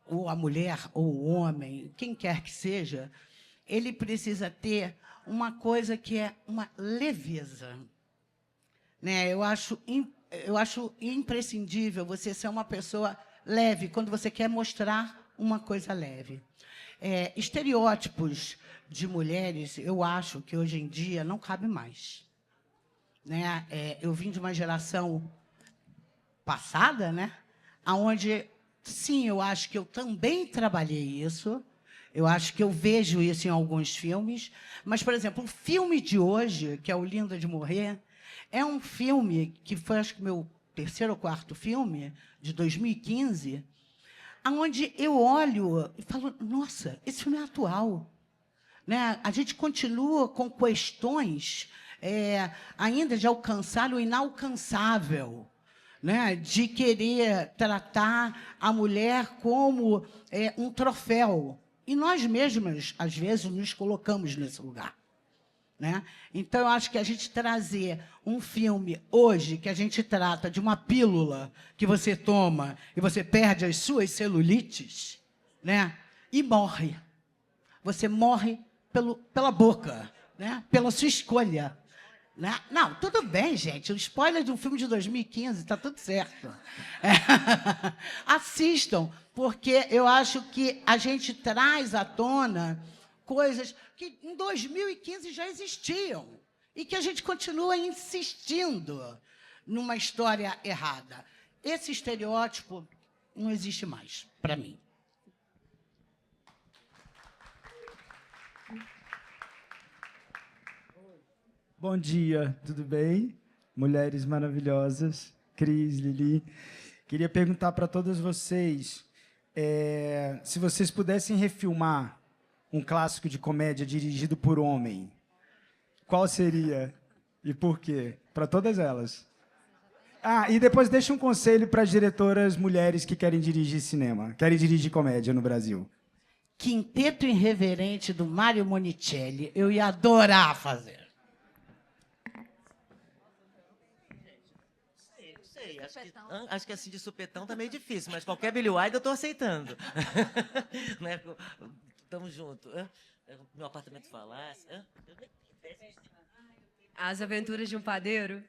Ou a mulher ou o homem, quem quer que seja, ele precisa ter uma coisa que é uma leveza, né? Eu acho imprescindível você ser uma pessoa leve quando você quer mostrar uma coisa leve. Estereótipos de mulheres, eu acho que hoje em dia não cabe mais, né? Eu vim de uma geração passada, né? Onde, sim, eu acho que eu também trabalhei isso. Eu acho que eu vejo isso em alguns filmes. Mas, por exemplo, o filme de hoje, que é o Linda de Morrer, é um filme que foi, acho que, meu 3º ou 4º filme, de 2015, onde eu olho e falo, nossa, esse filme é atual, né? A gente continua com questões ainda de alcançar o inalcançável, né? De querer tratar a mulher como um troféu. E nós mesmas, às vezes, nos colocamos nesse lugar, né? Então, eu acho que a gente trazer um filme hoje que a gente trata de uma pílula que você toma e você perde as suas celulites, né? E morre. Você morre pela boca, né? Pela sua escolha, né? Não, tudo bem, gente. O spoiler de um filme de 2015, está tudo certo. Assistam, porque eu acho que a gente traz à tona coisas que em 2015 já existiam e que a gente continua insistindo numa história errada. Esse estereótipo não existe mais, para mim. Bom dia, tudo bem? Mulheres maravilhosas, Cris, Lili. Queria perguntar para todas vocês se vocês pudessem refilmar um clássico de comédia dirigido por homem, qual seria e por quê? Para todas elas. E depois deixa um conselho para as diretoras mulheres que querem dirigir cinema, querem dirigir comédia no Brasil. Quinteto Irreverente do Mário Monicelli. Eu ia adorar fazer. Acho que assim de supetão tá meio difícil, mas qualquer Billy Wilder eu tô aceitando. Né? Tamo junto. Meu apartamento falasse. As Aventuras de um Padeiro.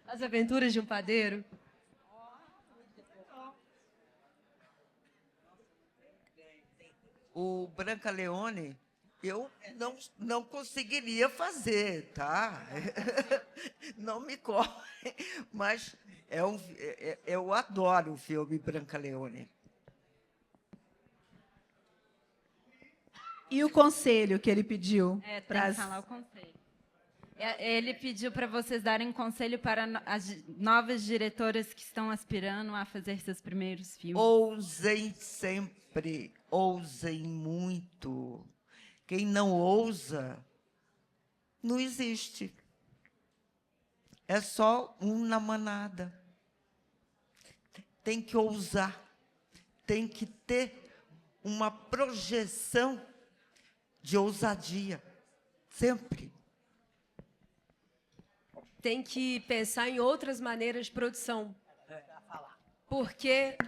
As Aventuras de um Padeiro. O Brancaleone, eu não conseguiria fazer, tá? Não me corre, mas eu adoro o filme Brancaleone. E o conselho que ele pediu? Tem que falar o conselho. Ele pediu para vocês darem conselho para as novas diretoras que estão aspirando a fazer seus primeiros filmes. Ousem sempre, ousem muito. Quem não ousa, não existe. É só um na manada. Tem que ousar, tem que ter uma projeção de ousadia, sempre. Tem que pensar em outras maneiras de produção. Porque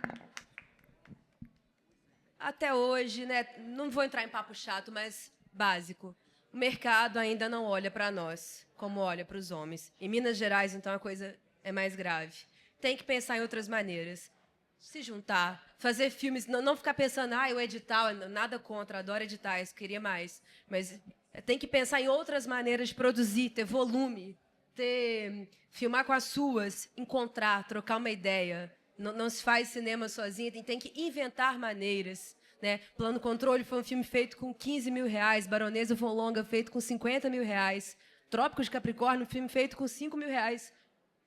até hoje, né, não vou entrar em papo chato, mas básico. o mercado ainda não olha para nós como olha para os homens. Em Minas Gerais, então, a coisa é mais grave. Tem que pensar em outras maneiras. Se juntar, fazer filmes, não ficar pensando, o edital, nada contra, adoro editais, queria mais. Mas tem que pensar em outras maneiras de produzir, ter volume, filmar com as suas, encontrar, trocar uma ideia. Não se faz cinema sozinho, tem que inventar maneiras. Né? Plano Controle foi um filme feito com 15 mil reais, Baronesa foi um longa feito com 50 mil reais, Trópicos de Capricórnio, um filme feito com 5 mil reais.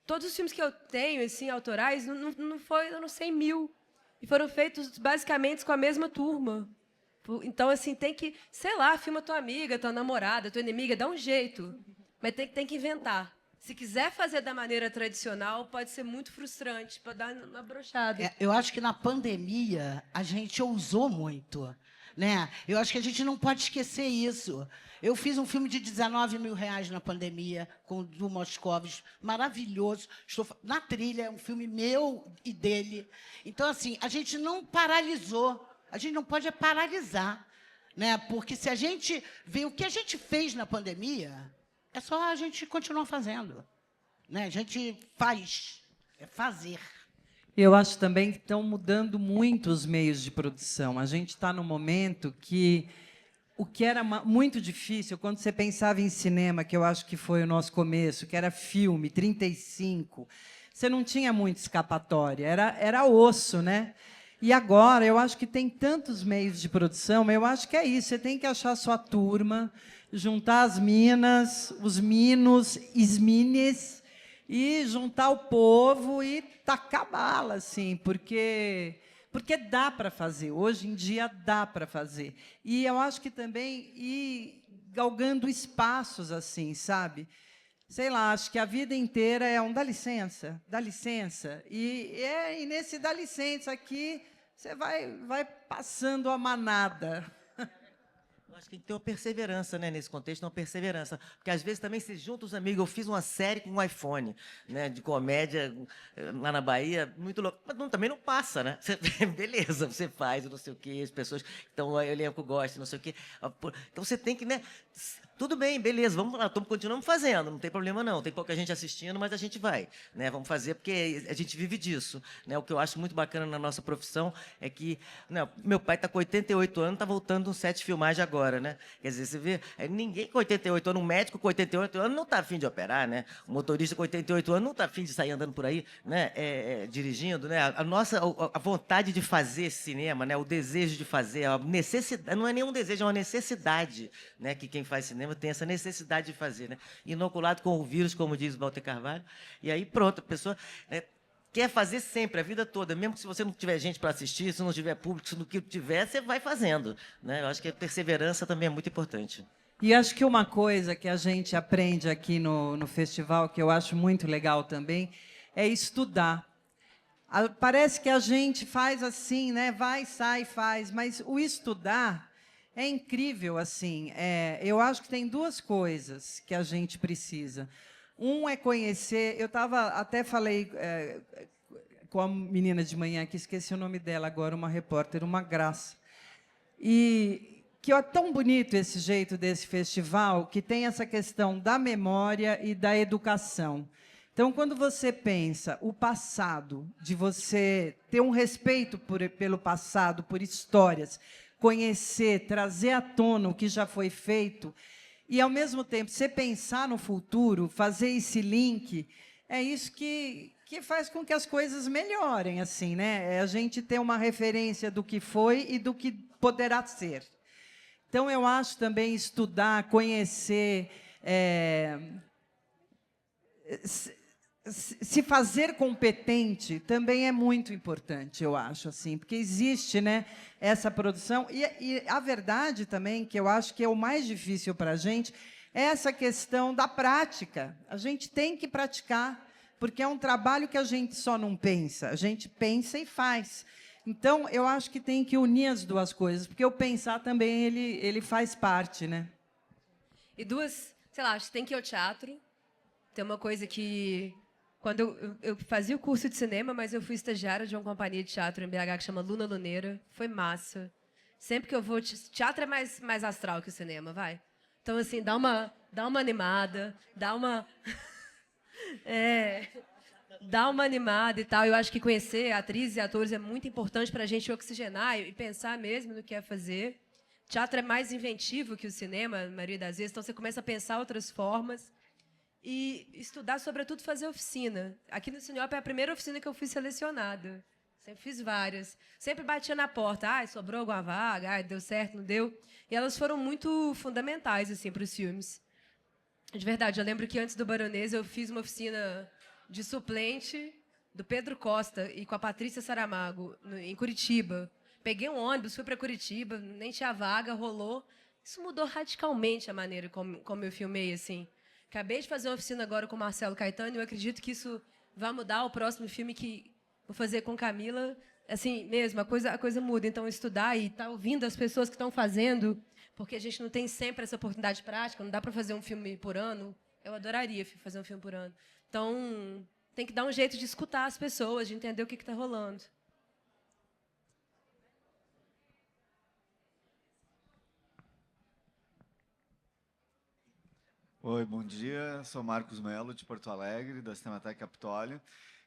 Todos os filmes que eu tenho, assim, autorais, não foram 100 mil. E foram feitos, basicamente, com a mesma turma. Então, assim, tem que, sei lá, filma tua amiga, tua namorada, tua inimiga, dá um jeito. Mas tem que inventar. Se quiser fazer da maneira tradicional, pode ser muito frustrante, pode dar uma brochada. Eu acho que na pandemia a gente ousou muito. Né? Eu acho que a gente não pode esquecer isso. Eu fiz um filme de 19 mil reais na pandemia, com o Du Moscovis, maravilhoso. Estou na trilha, é um filme meu e dele. Então, assim, a gente não paralisou. A gente não pode paralisar. Né? Porque se a gente vê o que a gente fez na pandemia, é só a gente continuar fazendo. Né? A gente faz, é fazer. Eu acho também que estão mudando muito os meios de produção. A gente está num momento que o que era muito difícil, quando você pensava em cinema, que eu acho que foi o nosso começo, que era filme, 35, você não tinha muita escapatória, era osso, né? E agora, eu acho que tem tantos meios de produção, mas eu acho que é isso, você tem que achar a sua turma, juntar as minas, os minos, as mines, e juntar o povo e tacar bala, assim, porque dá para fazer. Hoje em dia dá para fazer. E eu acho que também ir galgando espaços assim, sabe? Sei lá, acho que a vida inteira é um dá licença, dá licença. E nesse dá licença aqui, você vai passando a manada. Eu acho que tem que ter uma perseverança, né, nesse contexto, uma perseverança. Porque, às vezes, também se junta os amigos. Eu fiz uma série com um iPhone, né, de comédia, lá na Bahia, muito louco. Mas também não passa, né? Beleza, você faz, não sei o quê, as pessoas... Então, o elenco gosta, não sei o quê. Então, você tem que, né... Tudo bem, beleza, vamos lá, continuamos fazendo, não tem problema não, tem pouca gente assistindo, mas a gente vai, né? Vamos fazer porque a gente vive disso, né? O que eu acho muito bacana na nossa profissão é que, né, meu pai está com 88 anos, está voltando um set de filmagem agora, né? Quer dizer, você vê, ninguém com 88 anos, um médico com 88 anos não está afim de operar, né? Um motorista com 88 anos não está afim de sair andando por aí, né? Dirigindo, né? A vontade de fazer cinema, né? O desejo de fazer, a necessidade, não é nenhum desejo, é uma necessidade, né? Que quem faz cinema tem essa necessidade de fazer, né? Inoculado com o vírus, como diz o Walter Carvalho, e aí pronto, a pessoa, né, quer fazer sempre, a vida toda, mesmo que se você não tiver gente para assistir, se não tiver público, se não tiver, você vai fazendo, né? Eu acho que a perseverança também é muito importante. E acho que uma coisa que a gente aprende aqui no festival, que eu acho muito legal também, é estudar. Parece que a gente faz assim, né? Vai, sai, faz, mas o estudar é incrível, assim. Eu acho que tem duas coisas que a gente precisa. Um é conhecer... Eu até falei com a menina de manhã, que esqueci o nome dela agora, uma repórter, uma graça. E que é tão bonito esse jeito desse festival, que tem essa questão da memória e da educação. Então, quando você pensa o passado, de você ter um respeito pelo passado, por histórias, conhecer, trazer à tona o que já foi feito e, ao mesmo tempo, você pensar no futuro, fazer esse link, é isso que faz com que as coisas melhorem, assim, né? É a gente ter uma referência do que foi e do que poderá ser. Então, eu acho também estudar, conhecer, se fazer competente também é muito importante, eu acho, assim, porque existe, né, essa produção. E a verdade também, que eu acho que é o mais difícil para a gente, é essa questão da prática. A gente tem que praticar, porque é um trabalho que a gente só não pensa, a gente pensa e faz. Então, eu acho que tem que unir as duas coisas, porque o pensar também ele faz parte, né? E sei lá, acho que tem que ir ao teatro. Tem uma coisa que... Quando eu fazia o curso de cinema, mas eu fui estagiária de uma companhia de teatro em BH que chama Luna Luneira. Foi massa. Sempre que eu vou... Teatro é mais astral que o cinema, vai. Então, assim, dá uma animada, dá uma animada e tal. Eu acho que conhecer atrizes e atores é muito importante para a gente oxigenar e pensar mesmo no que é fazer. Teatro é mais inventivo que o cinema, na maioria das vezes, então você começa a pensar outras formas e estudar, sobretudo, fazer oficina. Aqui no Cineop é a primeira oficina que eu fui selecionada. Sempre fiz várias. Sempre batia na porta. Ai, sobrou alguma vaga? Ai, deu certo, não deu? E elas foram muito fundamentais assim, para os filmes. De verdade, eu lembro que antes do Baronesa eu fiz uma oficina de suplente do Pedro Costa e com a Patrícia Saramago, em Curitiba. Peguei um ônibus, fui para Curitiba, nem tinha vaga, rolou. Isso mudou radicalmente a maneira como eu filmei, assim. Acabei de fazer uma oficina agora com o Marcelo Caetano e eu acredito que isso vai mudar o próximo filme que vou fazer com Camila. Assim, mesmo, a coisa muda. Então, estudar e estar ouvindo as pessoas que estão fazendo, porque a gente não tem sempre essa oportunidade prática, não dá para fazer um filme por ano. Eu adoraria fazer um filme por ano. Então, tem que dar um jeito de escutar as pessoas, de entender o que está rolando. Oi, bom dia. Sou Marcos Melo, de Porto Alegre, da Cinemateca Capitólio.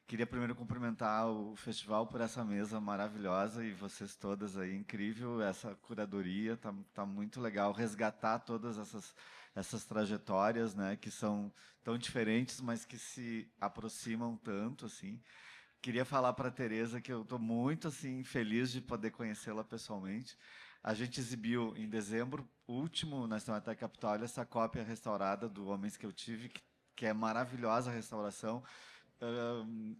Queria primeiro cumprimentar o festival por essa mesa maravilhosa e vocês todas aí, incrível essa curadoria, tá muito legal resgatar todas essas trajetórias, né, que são tão diferentes, mas que se aproximam tanto, assim. Queria falar para a Tereza que eu estou muito assim feliz de poder conhecê-la pessoalmente. A gente exibiu em dezembro último na Cinemateca Capitólio essa cópia restaurada do Homens que eu tive, que é maravilhosa a restauração.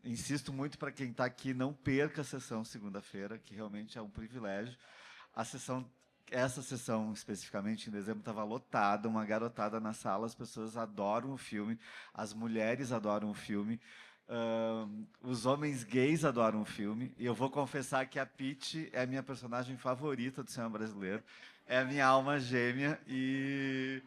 Insisto muito para quem está aqui, não perca a sessão segunda-feira, que realmente é um privilégio. Essa sessão, especificamente, em dezembro, estava lotada, uma garotada na sala, as pessoas adoram o filme, as mulheres adoram o filme, os homens gays adoram o filme, e eu vou confessar que a Pitty é a minha personagem favorita do cinema brasileiro, é a minha alma gêmea, e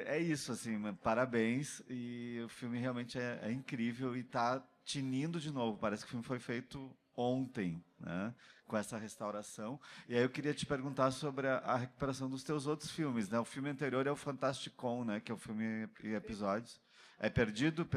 é isso, assim, parabéns, e o filme realmente é incrível, e está tinindo de novo, parece que o filme foi feito ontem, né, com essa restauração. E aí eu queria te perguntar sobre a recuperação dos teus outros filmes, né? O filme anterior é o Fantasticon, né, que é o filme e episódios. É Perdido?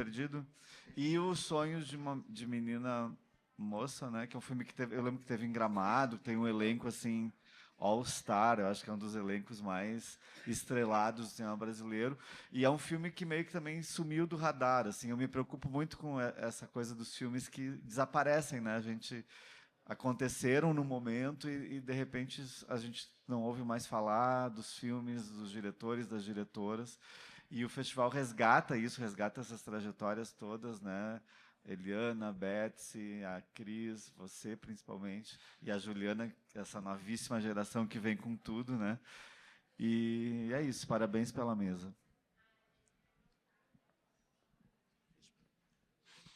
E Os Sonhos de Menina Moça, né, que é um filme que eu lembro que teve em Gramado, tem um elenco assim all-star, eu acho que é um dos elencos mais estrelados do cinema brasileiro, e é um filme que meio que também sumiu do radar, assim, eu me preocupo muito com essa coisa dos filmes que desaparecem, né, aconteceram no momento e de repente a gente não ouve mais falar dos filmes, dos diretores, das diretoras, e o festival resgata essas trajetórias todas, né? Eliana, Betsy, a Cris, você principalmente, e a Juliana, essa novíssima geração que vem com tudo, né? E é isso, parabéns pela mesa.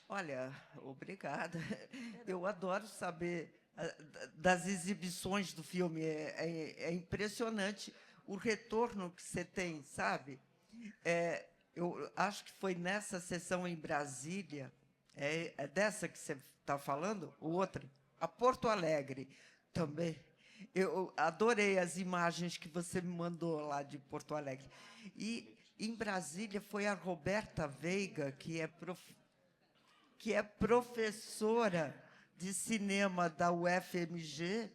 Olha, obrigada. Eu adoro saber das exibições do filme. É impressionante o retorno que você tem, sabe? Eu acho que foi nessa sessão em Brasília, é dessa que você está falando? Ou outra? A Porto Alegre também. Eu adorei as imagens que você me mandou lá de Porto Alegre. E em Brasília foi a Roberta Veiga, que é professora de cinema da UFMG,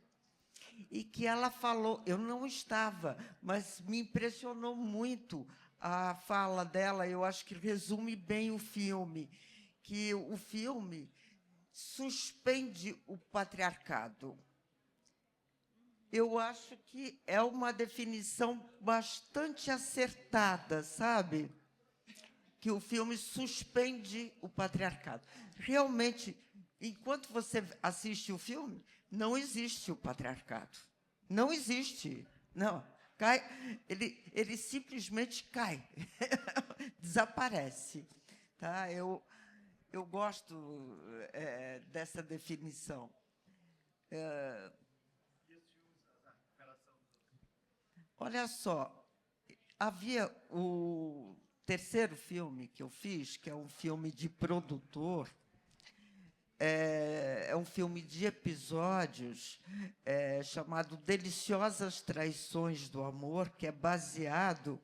e que ela falou, eu não estava, mas me impressionou muito a fala dela, eu acho que resume bem o filme, que o filme suspende o patriarcado. Eu acho que é uma definição bastante acertada, sabe? Que o filme suspende o patriarcado. Realmente, enquanto você assiste o filme, não existe o patriarcado. Não existe. Não. Cai, ele simplesmente cai. Desaparece. Tá? Eu gosto dessa definição. Olha só, havia o terceiro filme que eu fiz, que é um filme de produtor, é um filme de episódios chamado Deliciosas Traições do Amor, que é baseado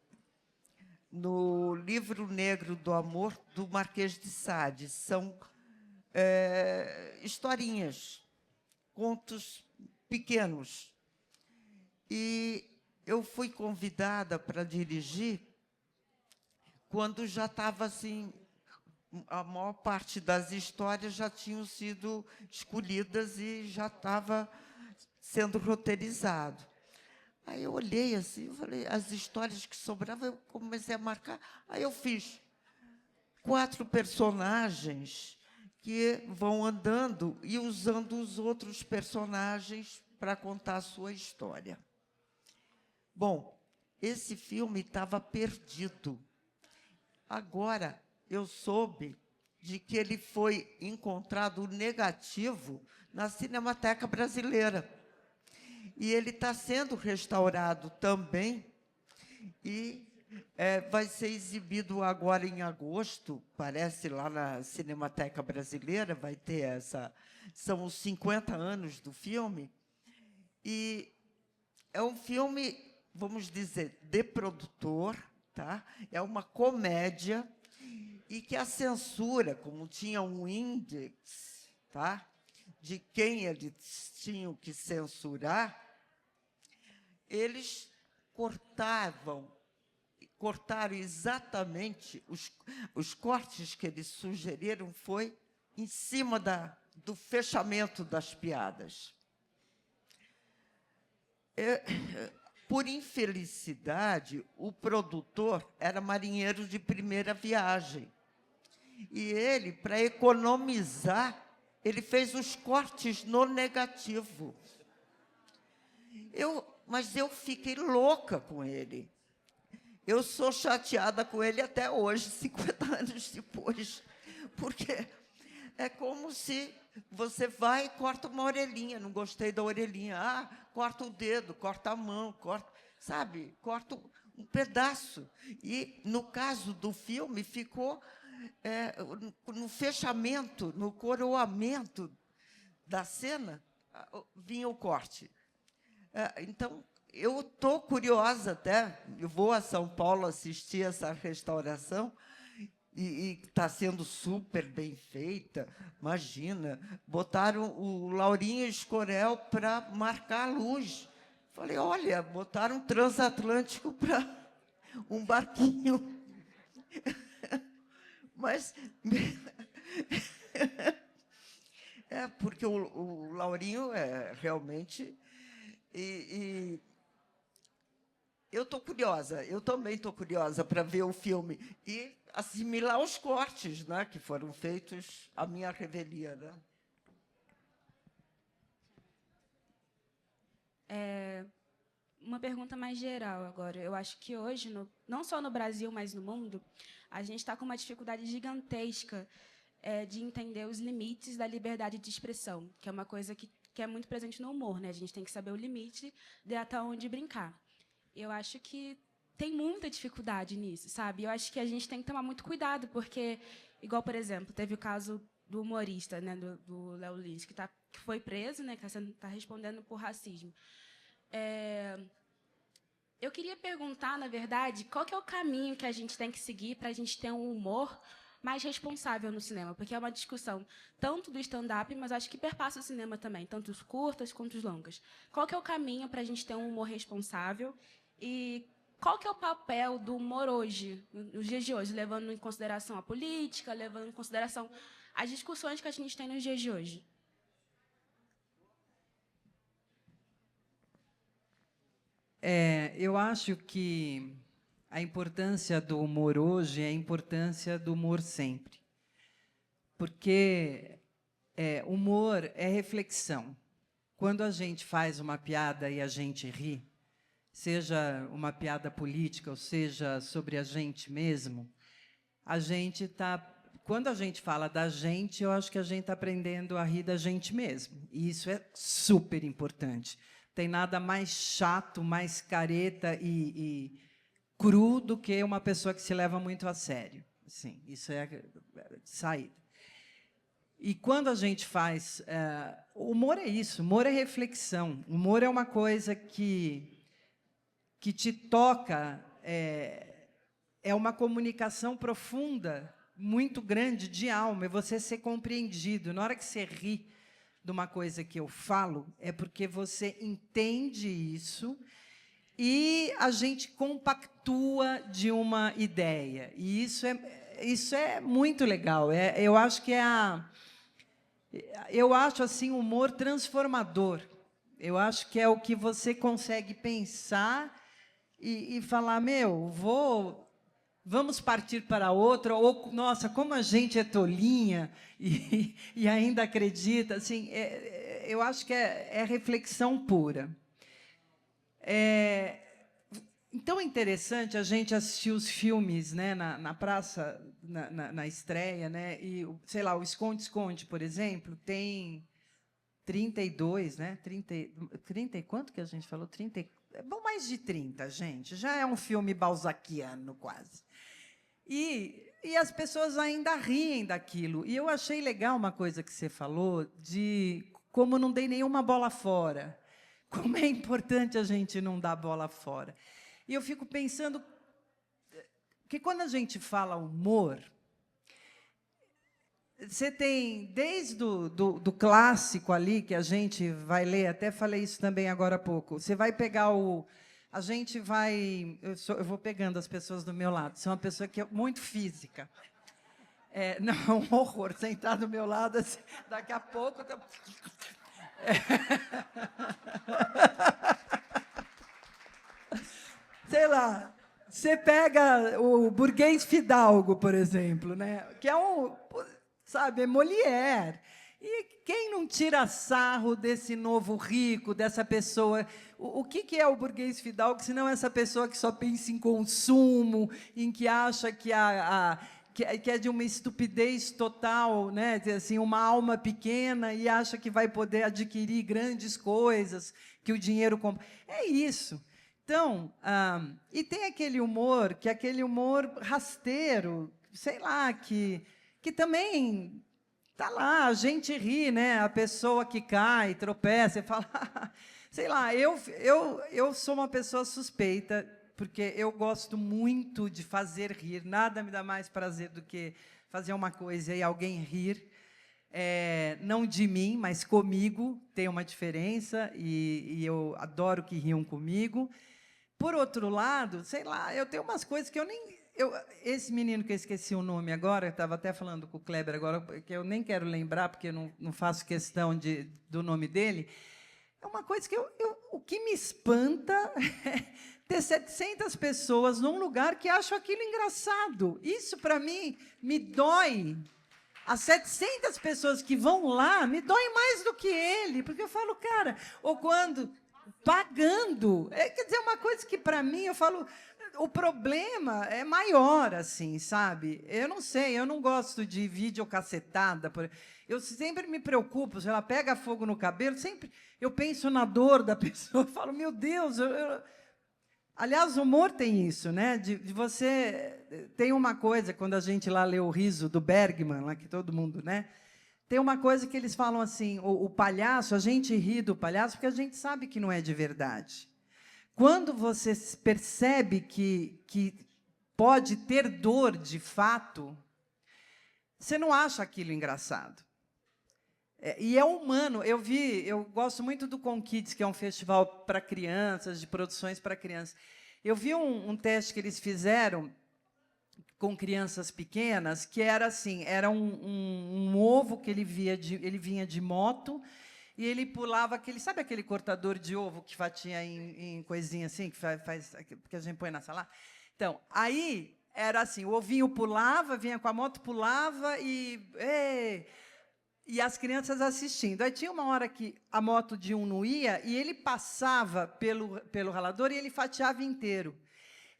no Livro Negro do Amor, do Marquês de Sade. São historinhas, contos pequenos. E eu fui convidada para dirigir quando já estava assim, a maior parte das histórias já tinham sido escolhidas e já estava sendo roteirizado. Aí eu olhei assim, eu falei, as histórias que sobravam, eu comecei a marcar. Aí eu fiz 4 personagens que vão andando e usando os outros personagens para contar a sua história. Bom, esse filme estava perdido. Agora, eu soube de que ele foi encontrado negativo na Cinemateca Brasileira. E ele está sendo restaurado também e vai ser exibido agora em agosto, parece, lá na Cinemateca Brasileira, vai ter essa... São os 50 anos do filme. E é um filme, vamos dizer, de produtor, tá? É uma comédia e que a censura, como tinha um índice, tá? De quem eles tinham que censurar, eles cortaram exatamente os cortes que eles sugeriram foi em cima do fechamento das piadas. Por infelicidade, o produtor era marinheiro de primeira viagem. E ele, para economizar, ele fez os cortes no negativo. Mas eu fiquei louca com ele. Eu sou chateada com ele até hoje, 50 anos depois, porque é como se você vai e corta uma orelhinha, não gostei da orelhinha, corta o dedo, corta a mão, corta um pedaço. E, no caso do filme, ficou no fechamento, no coroamento da cena, vinha o corte. Então, eu estou curiosa até, eu vou a São Paulo assistir essa restauração, e está sendo super bem feita. Imagina, botaram o Laurinho Escorel para marcar a luz. Falei, olha, botaram um transatlântico para um barquinho. Mas... porque o Laurinho realmente... eu estou curiosa, eu também estou curiosa para ver o filme e assimilar os cortes, né, que foram feitos à minha revelia. Né? Uma pergunta mais geral agora. Eu acho que hoje, não só no Brasil, mas no mundo, a gente está com uma dificuldade gigantesca de entender os limites da liberdade de expressão, que é uma coisa que é muito presente no humor. Né? A gente tem que saber o limite de até onde brincar. Eu acho que tem muita dificuldade nisso, sabe? Eu acho que a gente tem que tomar muito cuidado, porque, igual, por exemplo, teve o caso do humorista, né, do Léo Lins, que foi preso, né, que está respondendo por racismo. Eu queria perguntar, na verdade, qual que é o caminho que a gente tem que seguir para a gente ter um humor mais responsável no cinema, porque é uma discussão tanto do stand-up, mas acho que perpassa o cinema também, tanto os curtas quanto os longas. Qual que é o caminho para a gente ter um humor responsável e qual que é o papel do humor hoje, nos dias de hoje, levando em consideração a política, levando em consideração as discussões que a gente tem nos dias de hoje? Eu acho que a importância do humor hoje é a importância do humor sempre. Porque humor é reflexão. Quando a gente faz uma piada e a gente ri, seja uma piada política ou seja sobre a gente mesmo, a gente está... Quando a gente fala da gente, eu acho que a gente está aprendendo a rir da gente mesmo. E isso é super importante. Tem nada mais chato, mais careta e cru do que uma pessoa que se leva muito a sério. Assim, isso é saída. E quando a gente faz... humor é isso, humor é reflexão. Humor é uma coisa que te toca é uma comunicação profunda, muito grande, de alma, é você ser compreendido. Na hora que você ri de uma coisa que eu falo, é porque você entende isso e a gente compactua de uma ideia. E isso é muito legal. Eu acho que eu acho assim humor transformador. Eu acho que é o que você consegue pensar e falar, vamos partir para outra, ou, nossa, como a gente é tolinha e ainda acredita. Assim, eu acho que é reflexão pura. Então, é interessante a gente assistir os filmes, né, na praça, na estreia, né, e, sei lá, o Esconde-Esconde, por exemplo, tem 32, né? 30 e quanto que a gente falou? 30, bom, mais de 30, gente. Já é um filme balzaquiano, quase. E as pessoas ainda riem daquilo. E eu achei legal uma coisa que você falou, de como não dei nenhuma bola fora. Como é importante a gente não dar bola fora. E eu fico pensando que, quando a gente fala humor, você tem, desde do clássico ali, que a gente vai ler, até falei isso também agora há pouco, você vai pegar a gente vai... Eu vou pegando as pessoas do meu lado, sou uma pessoa que é muito física. Não, um horror, sentar do meu lado, assim, daqui a pouco... Sei lá, você pega o Burguês Fidalgo, por exemplo, né? Que é sabe, é Molière. E quem não tira sarro desse novo rico, dessa pessoa? O que é o burguês fidalgo, se não essa pessoa que só pensa em consumo, em que acha que é de uma estupidez total, né? Assim, uma alma pequena e acha que vai poder adquirir grandes coisas, que o dinheiro compra. É isso. Então, e tem aquele humor, que é aquele humor rasteiro, sei lá, que também está lá, a gente ri, né? A pessoa que cai, tropeça, e fala... sei lá, eu sou uma pessoa suspeita, porque eu gosto muito de fazer rir. Nada me dá mais prazer do que fazer uma coisa e alguém rir. Não de mim, mas comigo, tem uma diferença, e eu adoro que riam comigo. Por outro lado, sei lá, eu tenho umas coisas que eu nem... esse menino que eu esqueci o nome agora, estava até falando com o Kleber agora, que eu nem quero lembrar, porque eu não faço questão do nome dele, é uma coisa que o que me espanta é ter 700 pessoas num lugar que acham aquilo engraçado. Isso, para mim, me dói. As 700 pessoas que vão lá me dói mais do que ele, porque eu falo, cara, ou quando... pagando. Quer dizer, uma coisa que, para mim, eu falo, o problema é maior, assim, sabe? Eu não sei, eu não gosto de videocassetada. Eu sempre me preocupo, se ela pega fogo no cabelo, sempre eu penso na dor da pessoa, eu falo, meu Deus... Aliás, o humor tem isso, né? De você... Tem uma coisa, quando a gente lá lê o Riso, do Bergman, lá que todo mundo, né? Tem uma coisa que eles falam assim, o palhaço, a gente ri do palhaço porque a gente sabe que não é de verdade. Quando você percebe que pode ter dor de fato, você não acha aquilo engraçado. E é humano. Eu gosto muito do Com Kids, que é um festival para crianças, de produções para crianças. Eu vi um teste que eles fizeram com crianças pequenas, que era assim, era um ovo que ele vinha de moto, e ele pulava sabe aquele cortador de ovo que fatia em coisinha assim, que a gente põe na salada? Então, aí era assim, o ovinho pulava, vinha com a moto, pulava e as crianças assistindo. Aí tinha uma hora que a moto de um não ia, e ele passava pelo ralador e ele fatiava inteiro.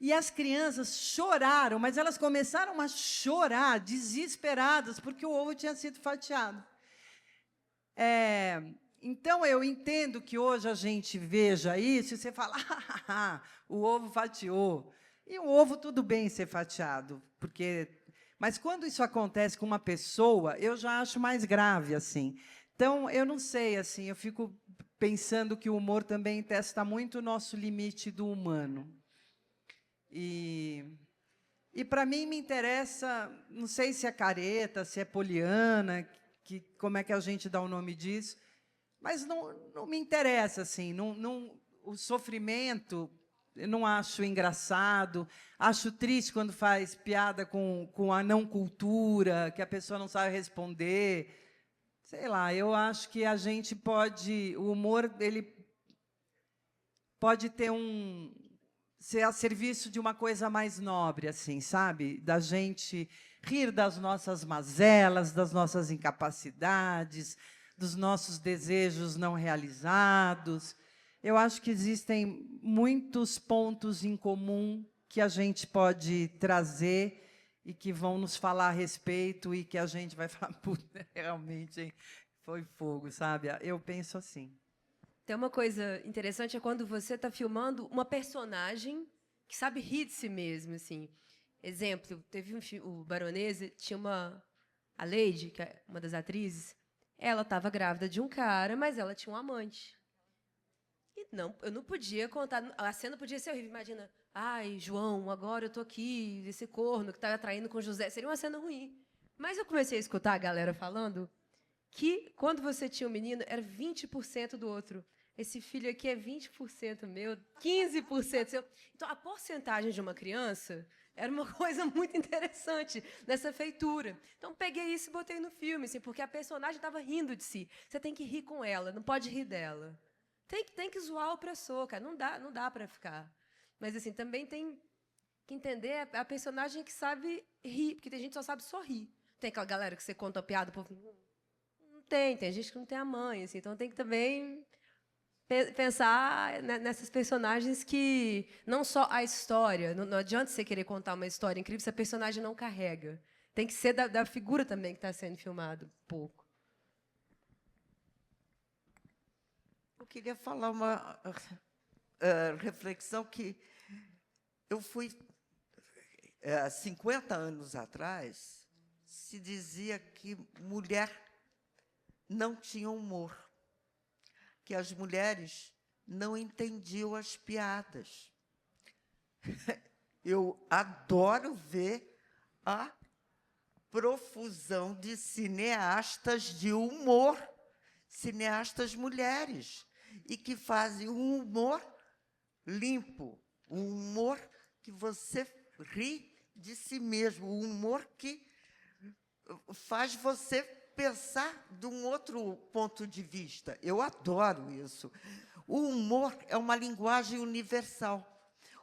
E as crianças choraram, mas elas começaram a chorar, desesperadas, porque o ovo tinha sido fatiado. Então, eu entendo que hoje a gente veja isso e você fala, o ovo fatiou. E o ovo, tudo bem ser fatiado, mas quando isso acontece com uma pessoa, eu já acho mais grave, assim. Então, eu não sei, assim, eu fico pensando que o humor também testa muito o nosso limite do humano. E, para mim, me interessa, não sei se é careta, se é poliana, como é que a gente dá o nome disso, mas não me interessa, assim, o sofrimento eu não acho engraçado, acho triste quando faz piada com a não cultura, que a pessoa não sabe responder. Sei lá, eu acho que a gente pode, o humor, ele pode ter ser a serviço de uma coisa mais nobre, assim, sabe? Da gente rir das nossas mazelas, das nossas incapacidades, dos nossos desejos não realizados. Eu acho que existem muitos pontos em comum que a gente pode trazer e que vão nos falar a respeito e que a gente vai falar, puta, realmente, hein? Foi fogo, sabe? Eu penso assim. Tem uma coisa interessante, é quando você está filmando uma personagem que sabe rir de si mesmo, assim. Exemplo, teve o Baronesa, tinha a Lady, que é uma das atrizes, ela estava grávida de um cara, mas ela tinha um amante. E eu não podia contar, a cena podia ser horrível, imagina, ai, João, agora eu estou aqui, esse corno que está atraindo com José, seria uma cena ruim. Mas eu comecei a escutar a galera falando que, quando você tinha um menino, era 20% do outro. Esse filho aqui é 20% meu, 15% seu. Então, a porcentagem de uma criança era uma coisa muito interessante nessa feitura. Então, peguei isso e botei no filme, assim, porque a personagem estava rindo de si. Você tem que rir com ela, não pode rir dela. Tem que zoar o opressor, cara. Não dá para ficar. Mas, assim, também tem que entender a personagem que sabe rir, porque tem gente que só sabe sorrir. Tem aquela galera que você conta a piada, o povo... Não tem gente que não tem a mãe, assim, então tem que também pensar nessas personagens que não só a história, não adianta você querer contar uma história incrível se a personagem não carrega. Tem que ser da figura também que está sendo filmado, um pouco. Eu queria falar uma reflexão que eu fui, 50 anos atrás, se dizia que mulher não tinha humor, que as mulheres não entendiam as piadas. Eu adoro ver a profusão de cineastas de humor, cineastas mulheres, e que fazem um humor limpo, um humor que você ri de si mesmo, um humor que faz você pensar de um outro ponto de vista. Eu adoro isso. O humor é uma linguagem universal.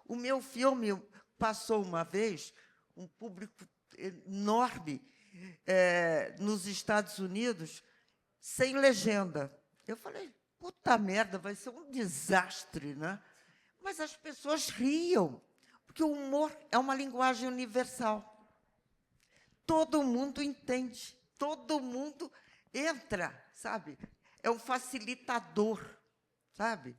O meu filme passou uma vez um público enorme nos Estados Unidos, sem legenda. Eu falei, puta merda, vai ser um desastre, né? Mas as pessoas riam, porque o humor é uma linguagem universal. Todo mundo entende. Todo mundo entra, sabe? É um facilitador, sabe?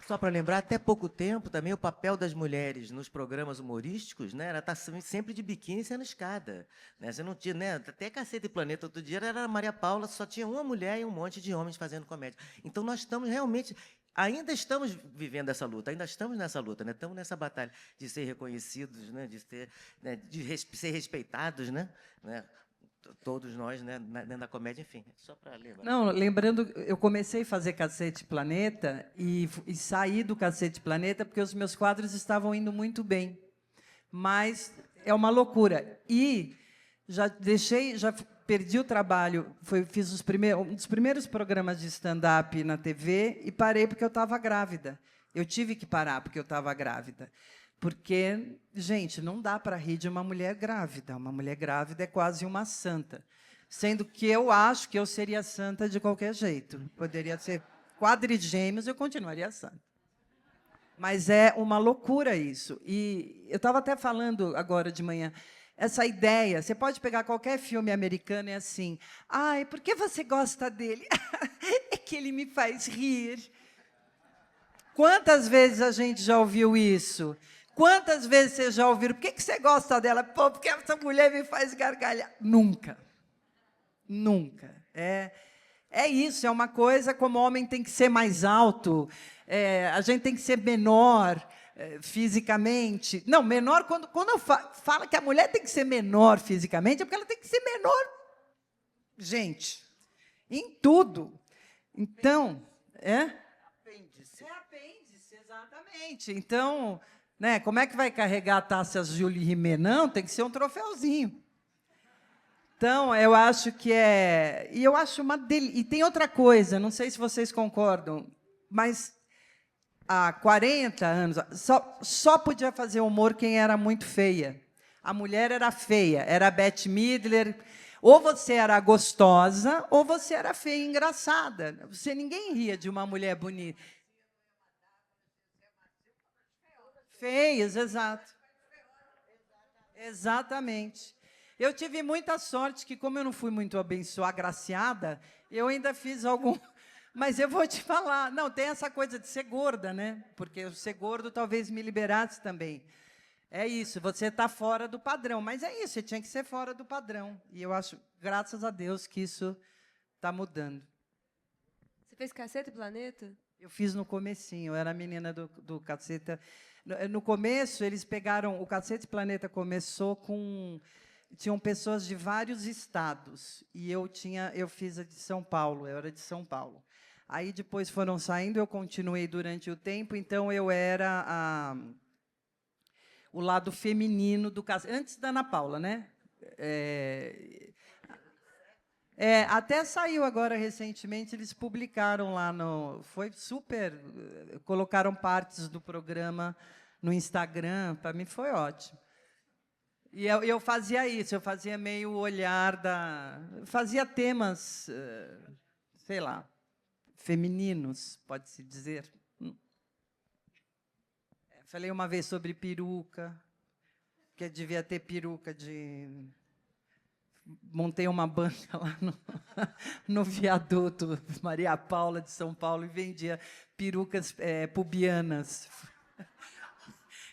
Só para lembrar, até pouco tempo, também o papel das mulheres nos programas humorísticos, né, era estar sempre de biquíni sendo escada. Né? Você não tinha, né, até Cacete e Planeta, outro dia, era a Maria Paula, só tinha uma mulher e um monte de homens fazendo comédia. Então, nós estamos realmente... Ainda estamos vivendo essa luta, ainda estamos nessa luta, né? Estamos nessa batalha de ser reconhecidos, né? De ser respeitados, né? Todos nós, né? Dentro da comédia, enfim, só para lembrar. Não, lembrando, eu comecei a fazer Cacete Planeta e saí do Cacete Planeta porque os meus quadros estavam indo muito bem, mas é uma loucura. E já perdi o trabalho, fiz um dos primeiros programas de stand-up na TV e parei porque eu estava grávida. Eu tive que parar porque eu estava grávida. Porque, gente, não dá para rir de uma mulher grávida. Uma mulher grávida é quase uma santa. Sendo que eu acho que eu seria santa de qualquer jeito. Poderia ser quadrigêmeos, eu continuaria santa. Mas é uma loucura isso. E eu estava até falando agora de manhã, essa ideia, você pode pegar qualquer filme americano e assim, ai, por que você gosta dele? É que ele me faz rir. Quantas vezes a gente já ouviu isso? Quantas vezes vocês já ouviram? Por que você gosta dela? Pô, porque essa mulher me faz gargalhar. Nunca. Nunca. É isso, é uma coisa como o homem tem que ser mais alto, a gente tem que ser menor fisicamente. Não, menor, quando eu falo que a mulher tem que ser menor fisicamente, é porque ela tem que ser menor, gente, em tudo. Então, apêndice. É apêndice, exatamente. Então, né, como é que vai carregar a taça Julie Rimet? Não, tem que ser um troféuzinho. Então, eu acho que é... E eu acho uma delícia. E tem outra coisa, não sei se vocês concordam, mas há 40 anos, só podia fazer humor quem era muito feia. A mulher era feia, era a Bette Midler. Ou você era gostosa, ou você era feia e engraçada. Ninguém ria de uma mulher bonita. Feias, exato. Exatamente. Eu tive muita sorte que, como eu não fui muito agraciada, eu ainda fiz algum... Mas eu vou te falar, não, tem essa coisa de ser gorda, né? Porque o ser gordo talvez me liberasse também. É isso, você está fora do padrão. Mas é isso, você tinha que ser fora do padrão. E eu acho, graças a Deus, que isso está mudando. Você fez Caceta e Planeta? Eu fiz no comecinho, eu era a menina do Caceta. No começo, eles pegaram... O Caceta e Planeta começou com... Tinham pessoas de vários estados. E eu fiz a de São Paulo, eu era de São Paulo. Aí, depois foram saindo, eu continuei durante o tempo, então eu era o lado feminino do Caceta. Antes da Ana Paula, né? Até saiu agora, recentemente, eles publicaram lá no... Foi super... Colocaram partes do programa no Instagram, para mim foi ótimo. E eu fazia isso, eu fazia meio olhar da... Fazia temas, sei lá, femininos, pode-se dizer. Falei uma vez sobre peruca, que devia ter peruca de... Montei uma banca lá no viaduto Maria Paula de São Paulo e vendia perucas pubianas.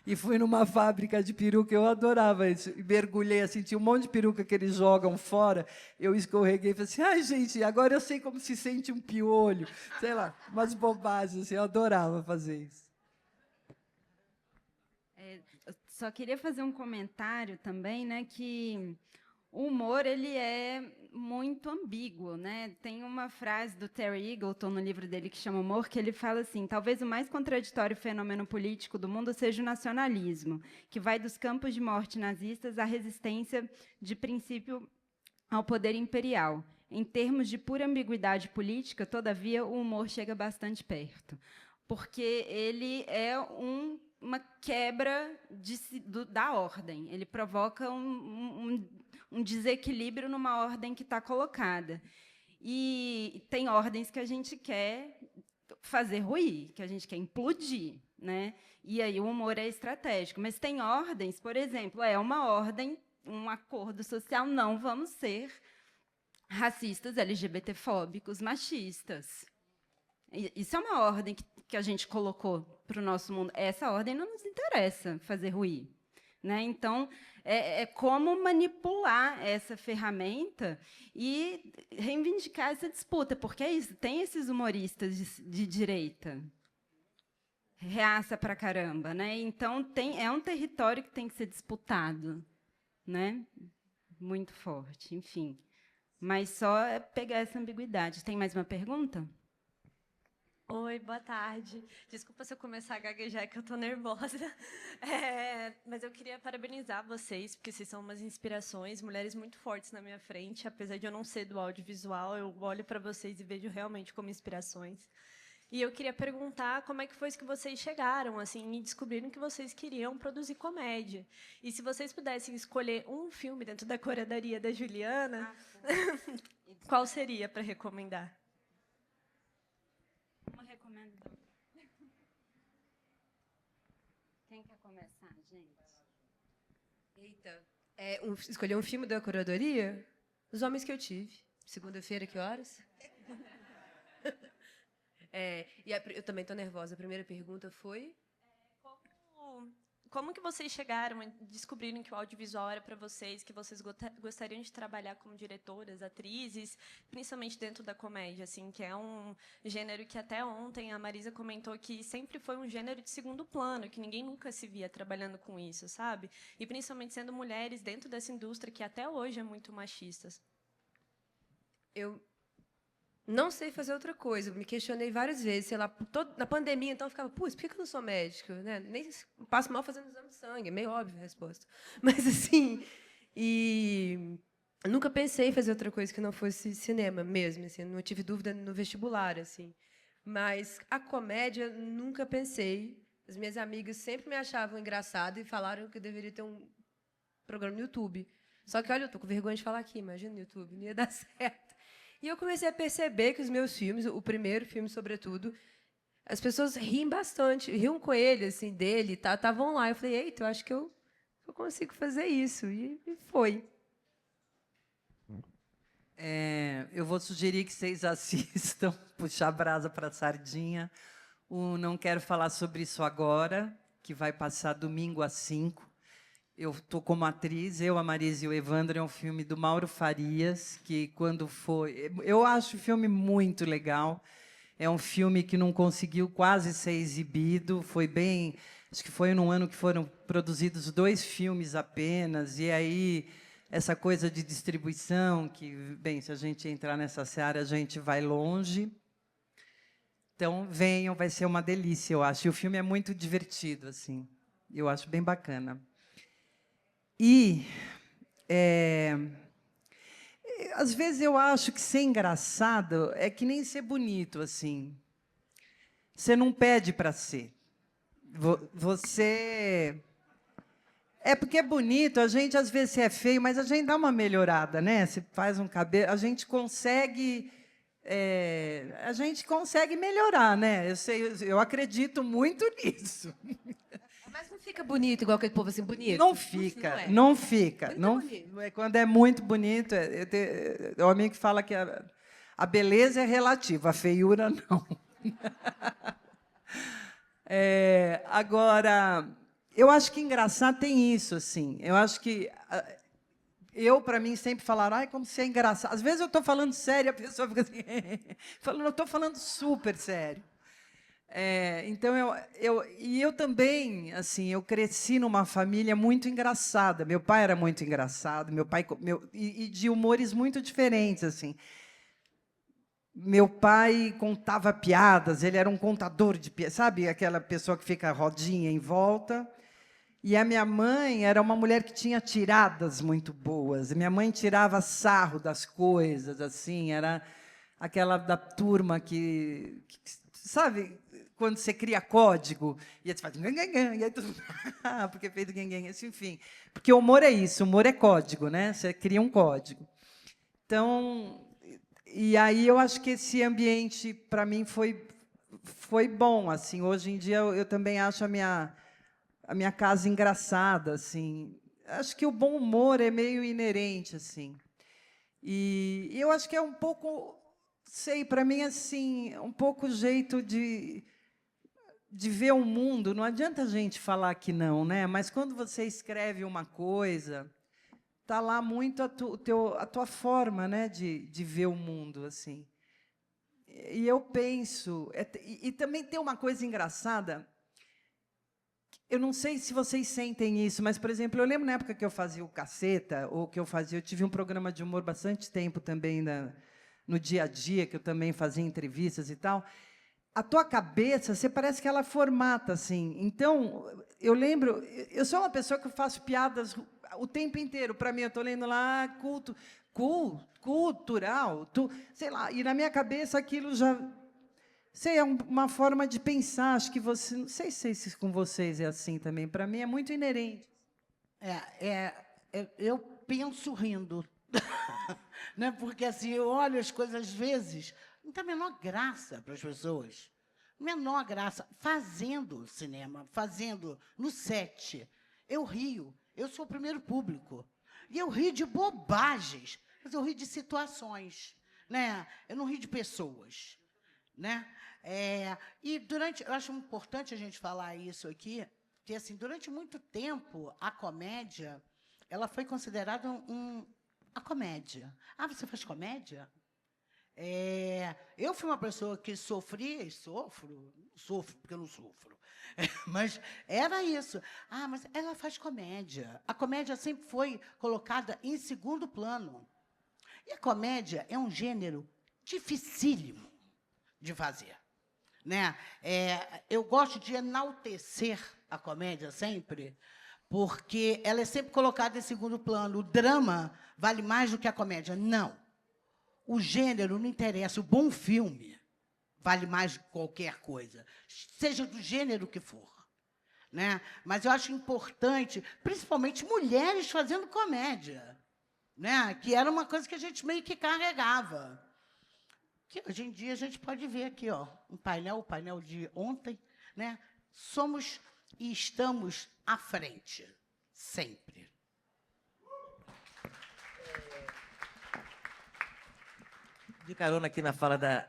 E fui numa fábrica de peruca, eu adorava isso. E mergulhei, assim, tinha um monte de peruca que eles jogam fora. Eu escorreguei e falei assim, ai, gente, agora eu sei como se sente um piolho. Sei lá, umas bobagens, assim, eu adorava fazer isso. Eu só queria fazer um comentário também, né, que o humor ele é muito ambíguo, né? Tem uma frase do Terry Eagleton no livro dele que chama Humor, que ele fala assim: talvez o mais contraditório fenômeno político do mundo seja o nacionalismo, que vai dos campos de morte nazistas à resistência de princípio ao poder imperial. Em termos de pura ambiguidade política, todavia, o humor chega bastante perto, porque ele é uma quebra da ordem. Ele provoca um desequilíbrio numa ordem que está colocada. E tem ordens que a gente quer fazer ruir, que a gente quer implodir, né? E aí o humor é estratégico. Mas tem ordens, por exemplo, é uma ordem, um acordo social, não vamos ser racistas, LGBTfóbicos, machistas. Isso é uma ordem que a gente colocou para o nosso mundo. Essa ordem não nos interessa fazer ruir, né? Então, é como manipular essa ferramenta e reivindicar essa disputa, porque é isso, tem esses humoristas de direita, reaça pra caramba, né? Então, é um território que tem que ser disputado, né? Muito forte, enfim. Mas só é pegar essa ambiguidade. Tem mais uma pergunta? Oi, boa tarde. Desculpa se eu começar a gaguejar, que eu estou nervosa. Mas eu queria parabenizar vocês, porque vocês são umas inspirações, mulheres muito fortes na minha frente. Apesar de eu não ser do audiovisual, eu olho para vocês e vejo realmente como inspirações. E eu queria perguntar como é que foi que vocês chegaram assim, e descobriram que vocês queriam produzir comédia. E se vocês pudessem escolher um filme dentro da curadoria da Juliana, qual seria para recomendar? Quem quer começar, gente? Eita. Escolher um filme da curadoria? Os Homens que eu tive. Segunda-feira, que horas? Eu também estou nervosa. A primeira pergunta foi... como que vocês chegaram e descobriram que o audiovisual era para vocês, que vocês gostariam de trabalhar como diretoras, atrizes, principalmente dentro da comédia, assim, que é um gênero que até ontem a Marisa comentou que sempre foi um gênero de segundo plano, que ninguém nunca se via trabalhando com isso, sabe? E principalmente sendo mulheres dentro dessa indústria que até hoje é muito machista. Eu não sei fazer outra coisa. Eu me questionei várias vezes, sei lá, na pandemia, então eu ficava, putz, por que eu não sou médico? Né? Nem passo mal fazendo exame de sangue, é meio óbvia a resposta. Mas, assim, eu nunca pensei em fazer outra coisa que não fosse cinema mesmo, assim, não tive dúvida no vestibular, assim. Mas a comédia, nunca pensei. As minhas amigas sempre me achavam engraçada e falaram que eu deveria ter um programa no YouTube. Só que, olha, eu tô com vergonha de falar aqui, imagina no YouTube, não ia dar certo. E eu comecei a perceber que os meus filmes, o primeiro filme, sobretudo, as pessoas riem bastante, riam com ele, assim, dele, estavam lá. Eu falei, eita, eu acho que eu consigo fazer isso. E foi. Eu vou sugerir que vocês assistam Puxar Brasa para a Sardinha. Não Quero Falar Sobre Isso Agora, que vai passar domingo às 5. Eu estou como atriz, a Marisa e o Evandro, é um filme do Mauro Farias, que quando foi... Eu acho o filme muito legal. É um filme que não conseguiu quase ser exibido. Foi bem... Acho que foi num ano que foram produzidos 2 filmes apenas. E aí, essa coisa de distribuição, que, bem, se a gente entrar nessa seara, a gente vai longe. Então, venham, vai ser uma delícia, eu acho. E o filme é muito divertido, assim. Eu acho bem bacana. E, às vezes, eu acho que ser engraçado é que nem ser bonito, assim. Você não pede para ser. Você... É porque é bonito, a gente, às vezes, é feio, mas a gente dá uma melhorada, né? Você faz um cabelo... A gente consegue melhorar, né? Eu acredito muito nisso. Mas não fica bonito igual aquele povo assim, bonito. Não fica, não fica. Não, quando é muito bonito, é o amigo que fala que a beleza é relativa, a feiura não. Agora, eu acho que engraçado tem isso, assim. Eu acho que para mim, sempre falaram, ai, como você é engraçado. Às vezes eu estou falando sério, a pessoa fica assim, falando, eu estou falando super sério. Então, eu também, assim, eu cresci numa família muito engraçada. Meu pai era muito engraçado, e de humores muito diferentes, assim. Meu pai contava piadas, ele era um contador de piadas, sabe? Aquela pessoa que fica rodinha em volta. E a minha mãe era uma mulher que tinha tiradas muito boas. Minha mãe tirava sarro das coisas, assim, era aquela da turma que sabe, quando você cria código, e aí você faz e aí tudo, porque fez enfim. Porque o humor é isso, o humor é código, né? Você cria um código. Então, e aí eu acho que esse ambiente, para mim, foi bom. Assim, hoje em dia, eu também acho a minha casa engraçada, assim. Acho que o bom humor é meio inerente, assim. E eu acho que é um pouco, sei, para mim, assim, um pouco o jeito de ver o mundo. Não adianta a gente falar que não, né? Mas quando você escreve uma coisa, está lá muito a tua forma, né, de ver o mundo, assim. E eu penso... E também tem uma coisa engraçada. Eu não sei se vocês sentem isso, mas, por exemplo, eu lembro na época que eu fazia o Caceta, ou que eu tive um programa de humor bastante tempo também no Dia a Dia, que eu também fazia entrevistas e tal. A tua cabeça, você parece que ela formata, assim. Então, eu lembro... Eu sou uma pessoa que eu faço piadas o tempo inteiro. Para mim, eu estou lendo lá, cultural, sei lá. E, na minha cabeça, aquilo já... Sei, é uma forma de pensar. Acho que você... Não sei se com vocês é assim também. Para mim, é muito inerente. Eu penso rindo. Né? Porque, assim, eu olho as coisas, às vezes... Não tem a menor graça para as pessoas. Menor graça. Fazendo cinema, fazendo no set. Eu rio. Eu sou o primeiro público. E eu rio de bobagens. Mas eu rio de situações. Né? Eu não rio de pessoas. Né? E eu acho importante a gente falar isso aqui, que assim, durante muito tempo, a comédia ela foi considerada a comédia. Ah, você faz comédia? Eu fui uma pessoa que sofria e sofro porque eu não sofro. Mas era isso. Ah, mas ela faz comédia. A comédia sempre foi colocada em segundo plano. E a comédia é um gênero dificílimo de fazer. Né? Eu gosto de enaltecer a comédia sempre, porque ela é sempre colocada em segundo plano. O drama vale mais do que a comédia. Não. O gênero não interessa. O bom filme vale mais do que qualquer coisa, seja do gênero que for. Né? Mas eu acho importante, principalmente mulheres fazendo comédia, né? Que era uma coisa que a gente meio que carregava. Que hoje em dia a gente pode ver aqui, ó, o painel de ontem, né? Somos e estamos à frente, sempre. De carona aqui na fala da...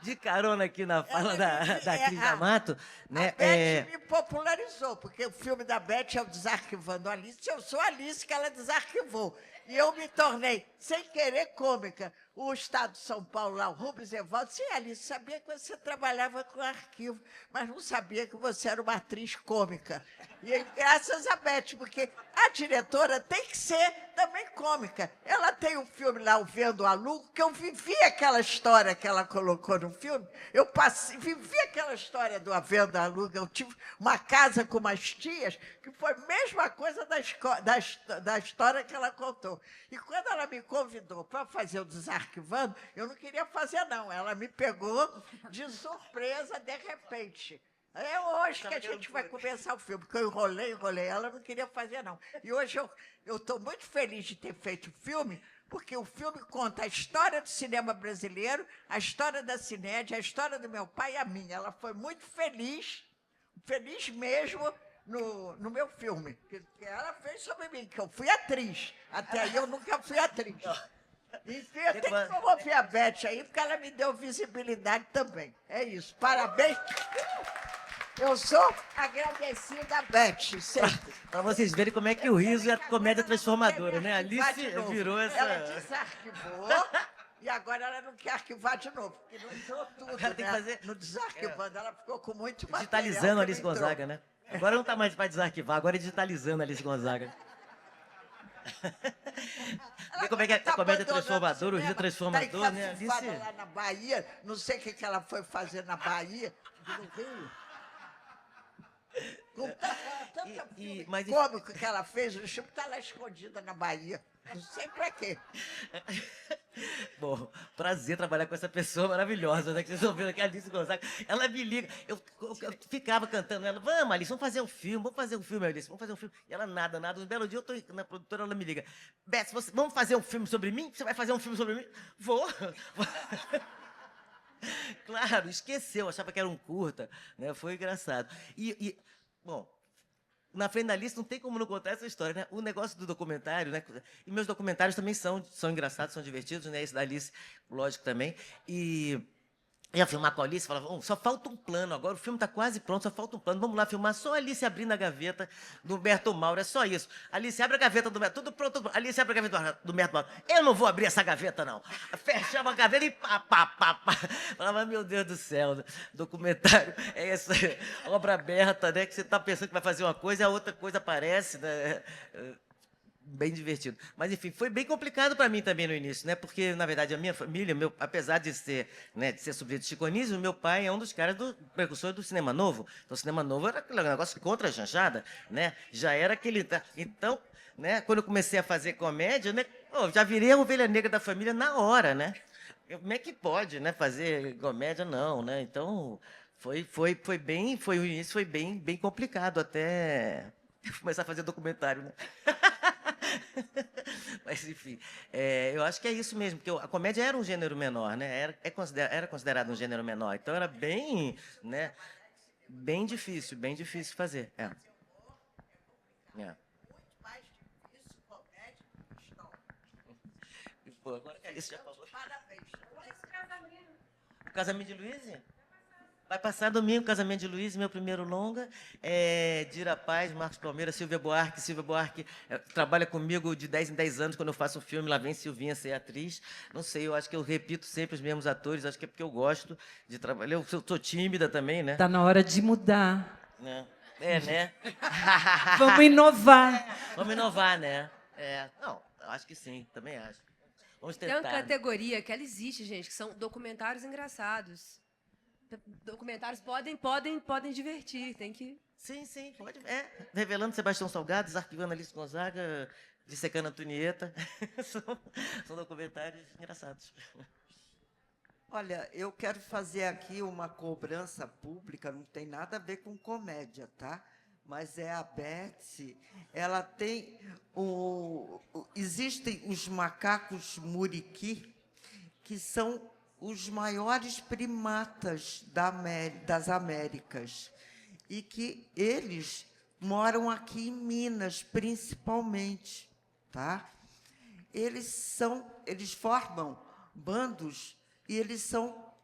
De carona aqui na fala da Cris D'Amato, né? A Beth me popularizou, porque o filme da Beth é o Desarquivando Alice. Eu sou a Alice que ela desarquivou. E eu me tornei, sem querer, cômica. O Estado de São Paulo, lá, o Rubens Evaldo, sim, Alice, sabia que você trabalhava com arquivo, mas não sabia que você era uma atriz cômica. E graças a Beth, porque a diretora tem que ser também cômica. Ela tem um filme lá, O Vendo a Alugo, que eu vivi aquela história que ela colocou no filme. Eu vivi aquela história do A Vendo a Alugo. Eu tive uma casa com umas tias, que foi a mesma coisa da história que ela contou. E quando ela me convidou para fazer o Desarquivando, eu não queria fazer, não. Ela me pegou de surpresa, de repente. É hoje que a gente vai começar o filme, porque eu enrolei, ela não queria fazer, não. E hoje eu estou muito feliz de ter feito o filme, porque o filme conta a história do cinema brasileiro, a história da Cinédia, a história do meu pai e a minha. Ela foi muito feliz mesmo, no meu filme. Que ela fez sobre mim, que eu fui atriz. Até aí eu nunca fui atriz. Enfim, eu tenho que promover a Beth aí, porque ela me deu visibilidade também. É isso. Parabéns. Eu sou agradecida a Beth. Para vocês verem como é que o riso é a comédia transformadora, né? A Alice virou essa... Ela desarquivou e agora ela não quer arquivar de novo, porque não entrou tudo, Ela tem que fazer... No desarquivando, ela ficou com muito material. Digitalizando a Alice Gonzaga, né? Agora não está mais para desarquivar, agora é digitalizando a Alice Gonzaga. Vê como é que é a comédia transformadora, o riso transformador, né? Alice... lá na Bahia, não sei o que ela foi fazer na Bahia, no Rio. Com tanta filme cômico que ela fez, o Chico está lá escondida na Bahia. Não sei para quê. Bom, prazer trabalhar com essa pessoa maravilhosa, né? Que vocês estão vendo aqui, a Alice Gonzaga. Ela me liga, eu ficava cantando ela, vamos, Alice, vamos fazer um filme, Alice, vamos fazer um filme. E ela nada. Um belo dia eu estou na produtora, ela me liga, Beth, vamos fazer um filme sobre mim? Você vai fazer um filme sobre mim? Vou. Claro, esqueceu, achava que era um curta, né? Foi engraçado. Bom, na frente da Alice não tem como não contar essa história, né? O negócio do documentário, né? E meus documentários também são engraçados, são divertidos, né? Esse da Alice, lógico, também. E ia filmar com a Alice, falava, só falta um plano, agora o filme está quase pronto, só falta um plano, vamos lá filmar só a Alice abrindo a gaveta do Humberto Mauro, é só isso. Alice abre a gaveta do Humberto, tudo pronto, Alice abre a gaveta do Humberto Mauro, eu não vou abrir essa gaveta, não. Fechava a gaveta e pá. Falava, meu Deus do céu, documentário é essa obra aberta, né, que você está pensando que vai fazer uma coisa e a outra coisa aparece, né? Bem divertido. Mas, enfim, foi bem complicado para mim também no início, né? Porque, na verdade, a minha família, apesar de ser sobrinho de Chico Anísio, meu pai é um dos caras precursor do cinema novo. Então, o cinema novo era aquele negócio contra a chanchada, né? Já era aquele... Então, né, quando eu comecei a fazer comédia, né, já virei a ovelha negra da família na hora, né? Como é que pode, né, fazer comédia? Não, né? Então, o início foi bem complicado até começar a fazer documentário, né? Mas, enfim, eu acho que é isso mesmo, porque a comédia era um gênero menor, né? Era considerado um gênero menor, então era bem, né? Bem difícil fazer. Muito mais difícil comédia que história. Pô, agora que a Alice já falou. Parabéns. Casamento de Luiz? Vai passar domingo, Casamento de Luiz, meu primeiro longa. Dira Paz, Marcos Palmeira, Silvia Buarque. Silvia Buarque trabalha comigo de 10 em 10 anos. Quando eu faço um filme, lá vem Silvinha ser atriz. Não sei, eu acho que eu repito sempre os mesmos atores. Acho que é porque eu gosto de trabalhar. Eu sou tímida também, né? Está na hora de mudar. Né? Né? Vamos inovar. Vamos inovar, né? Não, eu acho que sim, também acho. Vamos tentar. Tem uma categoria que ela existe, gente, que são documentários engraçados. Documentários podem divertir, tem que... Sim, pode. Revelando Sebastião Salgado, Desarquivando Alice Gonzaga, Dissecando Antonieta. São documentários engraçados. Olha, eu quero fazer aqui uma cobrança pública, não tem nada a ver com comédia, tá? Mas a Betsy, ela tem existem os macacos muriqui, que são os maiores primatas das Américas, e que eles moram aqui em Minas, principalmente, tá? Eles formam bandos e eles são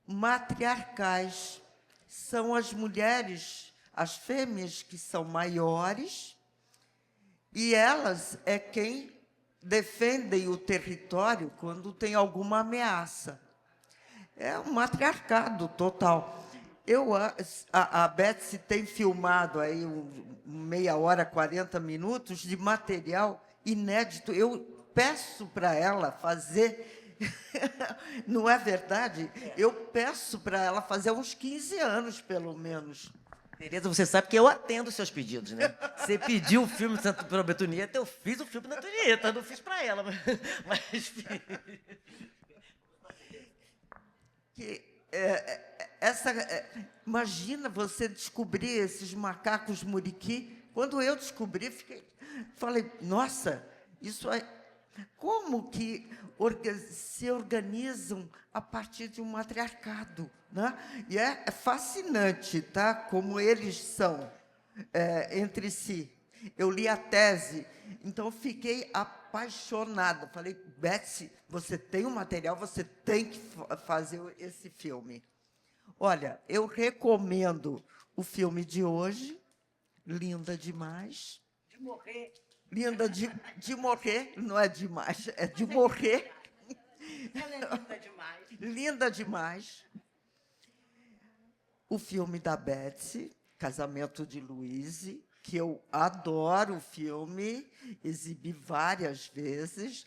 matriarcais. São as mulheres, as fêmeas que são maiores, e elas é quem defendem o território quando tem alguma ameaça. É um matriarcado total. A Betsy tem filmado aí meia hora, 40 minutos de material inédito. Eu peço para ela fazer, não é verdade? Eu peço para ela fazer uns 15 anos, pelo menos. Tereza, você sabe que eu atendo os seus pedidos, né? Você pediu o filme para a Antonieta, eu fiz o filme da Antonieta, não fiz para ela, mas fiz. Imagina você descobrir esses macacos muriqui. Quando eu descobri, falei, nossa, isso é... Como que se organizam a partir de um matriarcado, né? E é fascinante, tá? Como eles são entre si. Eu li a tese, então fiquei apaixonada. Falei, Betsy, você tem um material, você tem que fazer esse filme. Olha, eu recomendo o filme de hoje, Linda Demais. De morrer. Linda de morrer, não é demais, é de morrer. Ela é linda demais. Linda demais. O filme da Betsy, Casamento de Luiz, que eu adoro o filme, exibi várias vezes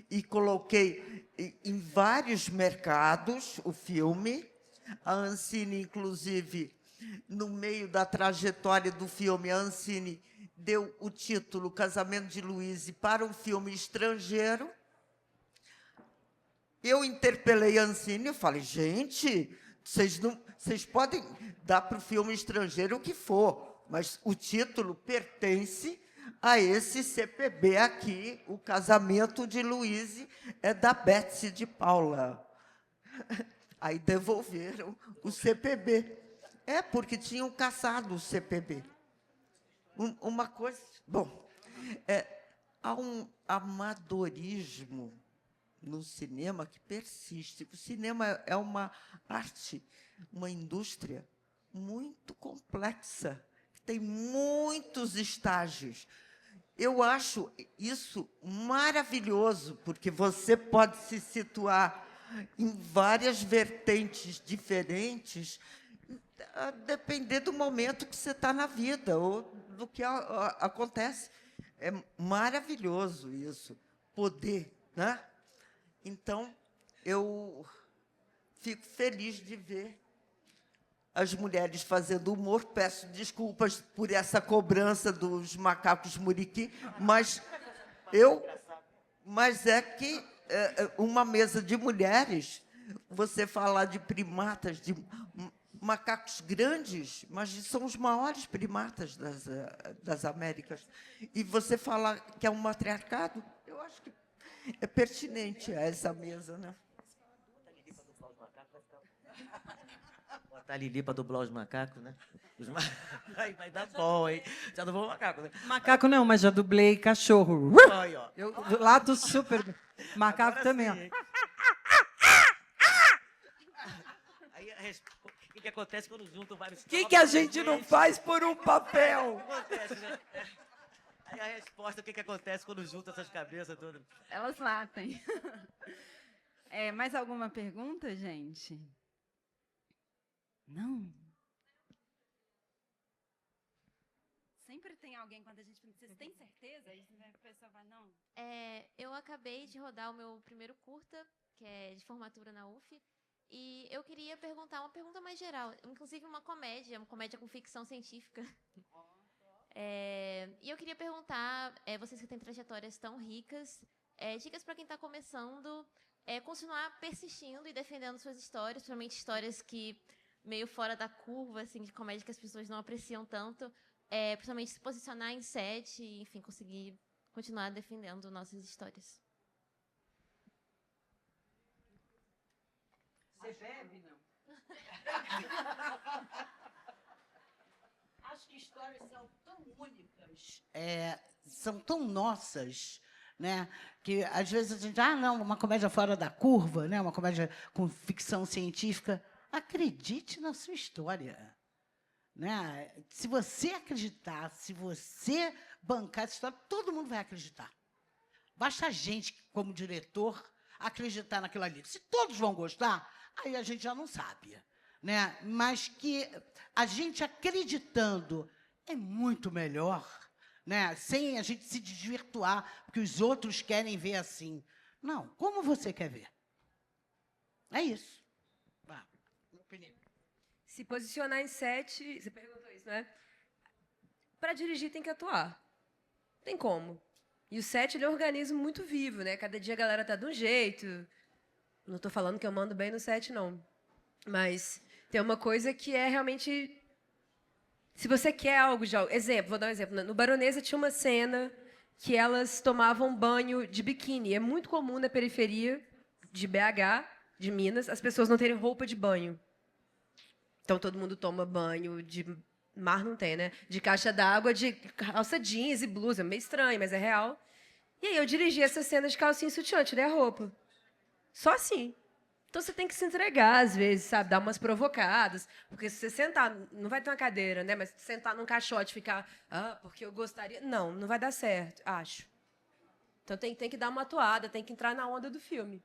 e coloquei em vários mercados o filme. A Ancine, inclusive, no meio da trajetória do filme, a Ancine deu o título Casamento de Luiz para um filme estrangeiro. Eu interpelei a Ancine e falei, gente, vocês podem dar para o filme estrangeiro o que for, mas o título pertence a esse CPB aqui, o Casamento de Luiz é da Betsy de Paula. Aí devolveram o CPB. Porque tinham caçado o CPB. Uma coisa... Bom, há um amadorismo no cinema que persiste. O cinema é uma arte, uma indústria muito complexa, tem muitos estágios. Eu acho isso maravilhoso, porque você pode se situar em várias vertentes diferentes, a depender do momento que você está na vida ou do que acontece. É maravilhoso isso, poder, né? Então, eu fico feliz de ver as mulheres fazendo humor. Peço desculpas por essa cobrança dos macacos muriqui, mas é que uma mesa de mulheres, você falar de primatas, de macacos grandes, mas são os maiores primatas das Américas, e você falar que é um matriarcado, eu acho que é pertinente a essa mesa, né? Botar a Lili para dublar os macacos, né? Vai dar bom, hein? Já dublou macaco, né? Macaco não, mas já dublei cachorro. Aí, ó. Eu lá do super... Macaco Agora também, sim, ó. O que acontece quando juntam vários O que a gente não faz por um papel? O que acontece, né? Aí a resposta, o que acontece quando juntam essas cabeças todas? Elas latem. Mais alguma pergunta, gente? Não? Sempre tem alguém quando a gente pergunta, vocês têm certeza? Aí a pessoa vai, não. Eu acabei de rodar o meu primeiro curta, que é de formatura na UF, e eu queria perguntar uma pergunta mais geral, inclusive uma comédia com ficção científica. E eu queria perguntar, vocês que têm trajetórias tão ricas, dicas para quem está começando, continuar persistindo e defendendo suas histórias, principalmente histórias que meio fora da curva, assim, de comédia que as pessoas não apreciam tanto, principalmente se posicionar em set e, enfim, conseguir continuar defendendo nossas histórias. Você bebe, não? Acho que histórias são tão únicas, são tão nossas, né? Que às vezes a gente, não, uma comédia fora da curva, né? Uma comédia com ficção científica. Acredite na sua história. Né? Se você acreditar, se você bancar essa história, todo mundo vai acreditar. Basta a gente, como diretor, acreditar naquilo ali. Se todos vão gostar, aí a gente já não sabe. Né? Mas que a gente acreditando é muito melhor, né? Sem a gente se desvirtuar, porque os outros querem ver assim. Não, como você quer ver? É isso. Minha opinião. Se posicionar em set, você perguntou isso, né? Para dirigir tem que atuar. Tem como. E o set ele é um organismo muito vivo, né? Cada dia a galera tá de um jeito. Não estou falando que eu mando bem no set, não. Mas tem uma coisa que é realmente... Se você quer algo de... Exemplo, vou dar um exemplo. No Baronesa tinha uma cena que elas tomavam banho de biquíni. É muito comum na periferia de BH, de Minas, as pessoas não terem roupa de banho. Então, todo mundo toma banho de... Mar não tem, né? De caixa d'água, de calça jeans e blusa. Meio estranho, mas é real. E aí eu dirigi essa cena de calcinha e sutiã, tirei a roupa. Só assim. Então, você tem que se entregar, às vezes, sabe? Dar umas provocadas. Porque se você sentar... Não vai ter uma cadeira, né? Mas sentar num caixote e ficar... porque eu gostaria... Não, não vai dar certo, acho. Então, tem que dar uma atuada, tem que entrar na onda do filme.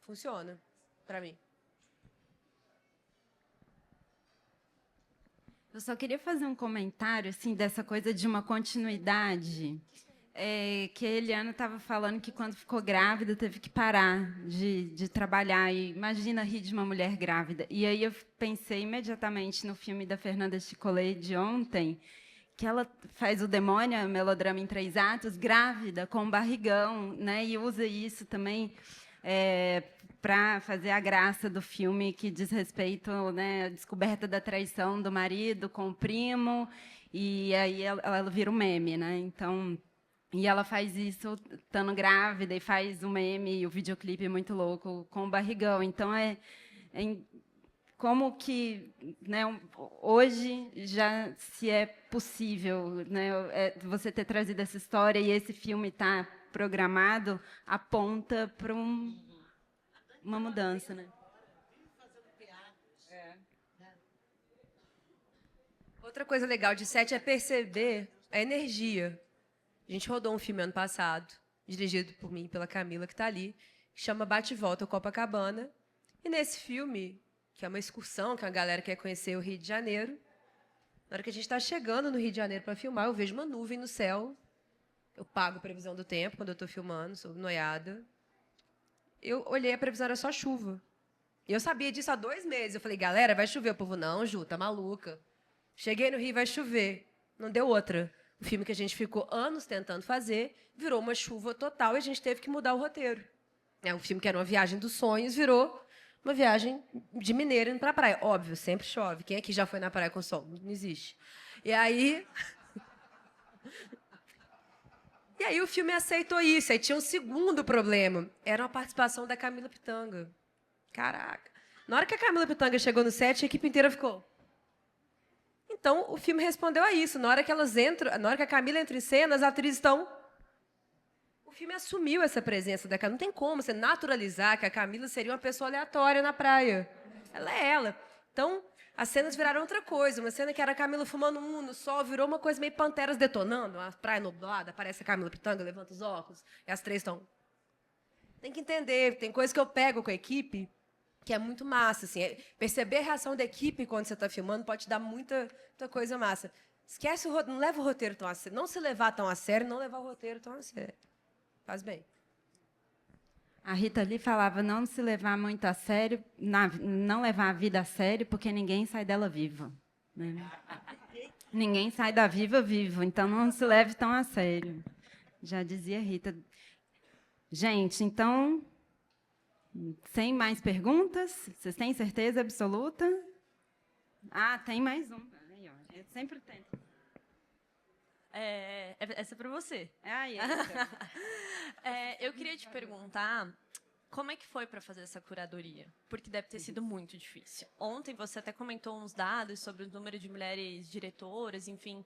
Funciona, pra mim. Eu só queria fazer um comentário assim, dessa coisa de uma continuidade. Que a Eliana estava falando que, quando ficou grávida, teve que parar de trabalhar. E imagina rir de uma mulher grávida. E aí eu pensei imediatamente no filme da Fernanda Chicolé de ontem, que ela faz o Demônio, melodrama em 3 atos, grávida, com barrigão, né? E usa isso também para fazer a graça do filme, que diz respeito, né, à descoberta da traição do marido com o primo, e aí ela vira um meme, né? Então, e ela faz isso estando grávida, e faz o meme e o videoclipe muito louco com o barrigão. Então, como que, né, hoje já se é possível, né, você ter trazido essa história e esse filme está programado, aponta para uma mudança, né? Outra coisa legal de set é perceber a energia. A gente rodou um filme ano passado, dirigido por mim e pela Camila, que está ali, que chama Bate e Volta ao Copacabana. E nesse filme, que é uma excursão, que a galera quer conhecer o Rio de Janeiro, na hora que a gente está chegando no Rio de Janeiro para filmar, eu vejo uma nuvem no céu. Eu pago a previsão do tempo quando eu estou filmando, sou noiada. Eu olhei, a previsão era só chuva. E eu sabia disso há 2 meses. Eu falei, galera, vai chover. O povo, não, Ju, tá maluca. Cheguei no Rio, vai chover. Não deu outra. O filme que a gente ficou anos tentando fazer virou uma chuva total e a gente teve que mudar o roteiro. Um filme que era uma viagem dos sonhos virou uma viagem de mineiro indo para a praia. Óbvio, sempre chove. Quem aqui já foi na praia com sol? Não existe. E aí o filme aceitou isso. Aí tinha um segundo problema. Era uma participação da Camila Pitanga. Caraca. Na hora que a Camila Pitanga chegou no set, a equipe inteira ficou. Então, o filme respondeu a isso. Na hora que a Camila entra em cena, as atrizes estão... O filme assumiu essa presença da Camila. Não tem como você naturalizar que a Camila seria uma pessoa aleatória na praia. Ela é ela. Então, as cenas viraram outra coisa. Uma cena que era a Camila fumando no sol, virou uma coisa meio Panteras detonando. A praia nublada, aparece a Camila Pitanga, levanta os óculos, e as três estão... Tem que entender, tem coisa que eu pego com a equipe que é muito massa. Assim, perceber a reação da equipe quando você está filmando pode te dar muita coisa massa. Esquece não leva o roteiro tão a sério. Não se levar tão a sério, não levar o roteiro tão a sério. Faz bem. A Rita Lee falava não se levar muito a sério, não levar a vida a sério, porque ninguém sai dela viva. Né? Ninguém sai da viva vivo, então não se leve tão a sério. Já dizia Rita. Gente, então, sem mais perguntas? Vocês têm certeza absoluta? Ah, tem mais um. Aí, ó, eu sempre tenho. Essa é para você. É, eu queria te perguntar como é que foi para fazer essa curadoria? Porque deve ter sido muito difícil. Ontem você até comentou uns dados sobre o número de mulheres diretoras, enfim,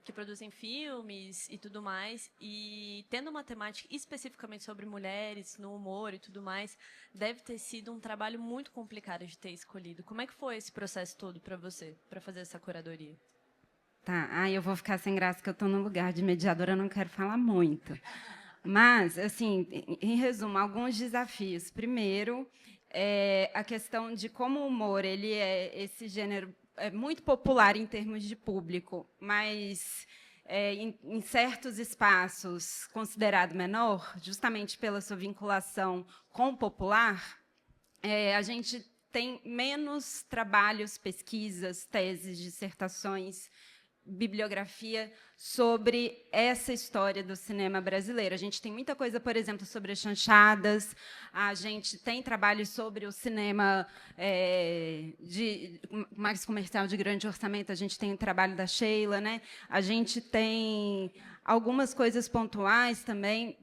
que produzem filmes e tudo mais. E tendo uma temática especificamente sobre mulheres no humor e tudo mais, deve ter sido um trabalho muito complicado de ter escolhido. Como é que foi esse processo todo para você, para fazer essa curadoria? Tá, eu vou ficar sem graça, que eu estou no lugar de mediadora, eu não quero falar muito. Mas, assim, em resumo, alguns desafios. Primeiro, a questão de como o humor ele é esse gênero muito popular em termos de público, mas em certos espaços considerado menor, justamente pela sua vinculação com o popular, a gente tem menos trabalhos, pesquisas, teses, dissertações, bibliografia sobre essa história do cinema brasileiro. A gente tem muita coisa, por exemplo, sobre as chanchadas, a gente tem trabalhos sobre o cinema mais comercial de grande orçamento, a gente tem o trabalho da Sheila, né? A gente tem algumas coisas pontuais também,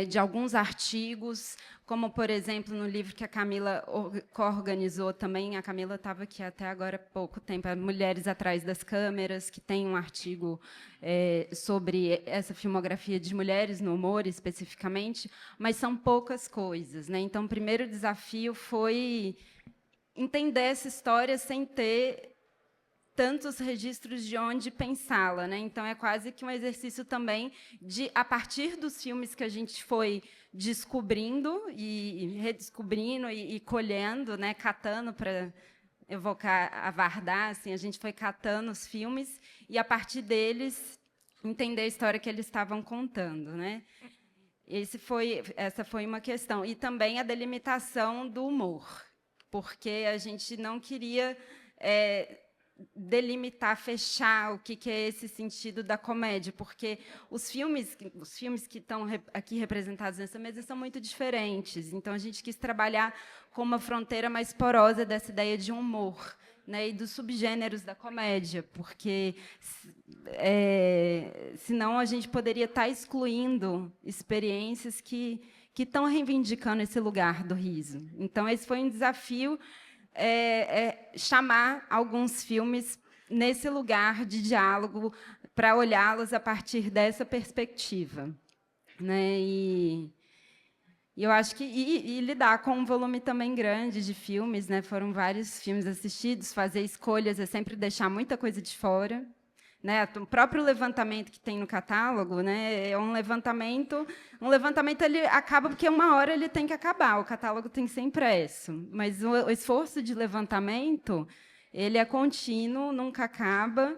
de alguns artigos, como, por exemplo, no livro que a Camila coorganizou também, a Camila estava aqui até agora há pouco tempo, Mulheres Atrás das Câmeras, que tem um artigo sobre essa filmografia de mulheres no humor, especificamente, mas são poucas coisas, né? Então, o primeiro desafio foi entender essa história sem ter tantos registros de onde pensá-la, né? Então é quase que um exercício também de, a partir dos filmes que a gente foi descobrindo e redescobrindo e colhendo, né? Catando, para evocar a Vardar, assim, a gente foi catando os filmes e a partir deles entender a história que eles estavam contando, né? Essa foi uma questão, e também a delimitação do humor, porque a gente não queria delimitar, fechar o que é esse sentido da comédia, porque os filmes que estão aqui representados nessa mesa são muito diferentes. Então, a gente quis trabalhar com uma fronteira mais porosa dessa ideia de humor, né, e dos subgêneros da comédia, porque senão a gente poderia estar excluindo experiências que estão reivindicando esse lugar do riso. Então, esse foi um desafio, chamar alguns filmes nesse lugar de diálogo para olhá-los a partir dessa perspectiva, né? E eu acho que e lidar com um volume também grande de filmes, né? Foram vários filmes assistidos, fazer escolhas é sempre deixar muita coisa de fora, né? O próprio levantamento que tem no catálogo, né, é um levantamento ele acaba porque uma hora ele tem que acabar, o catálogo tem que ser impresso, mas o esforço de levantamento ele é contínuo, nunca acaba,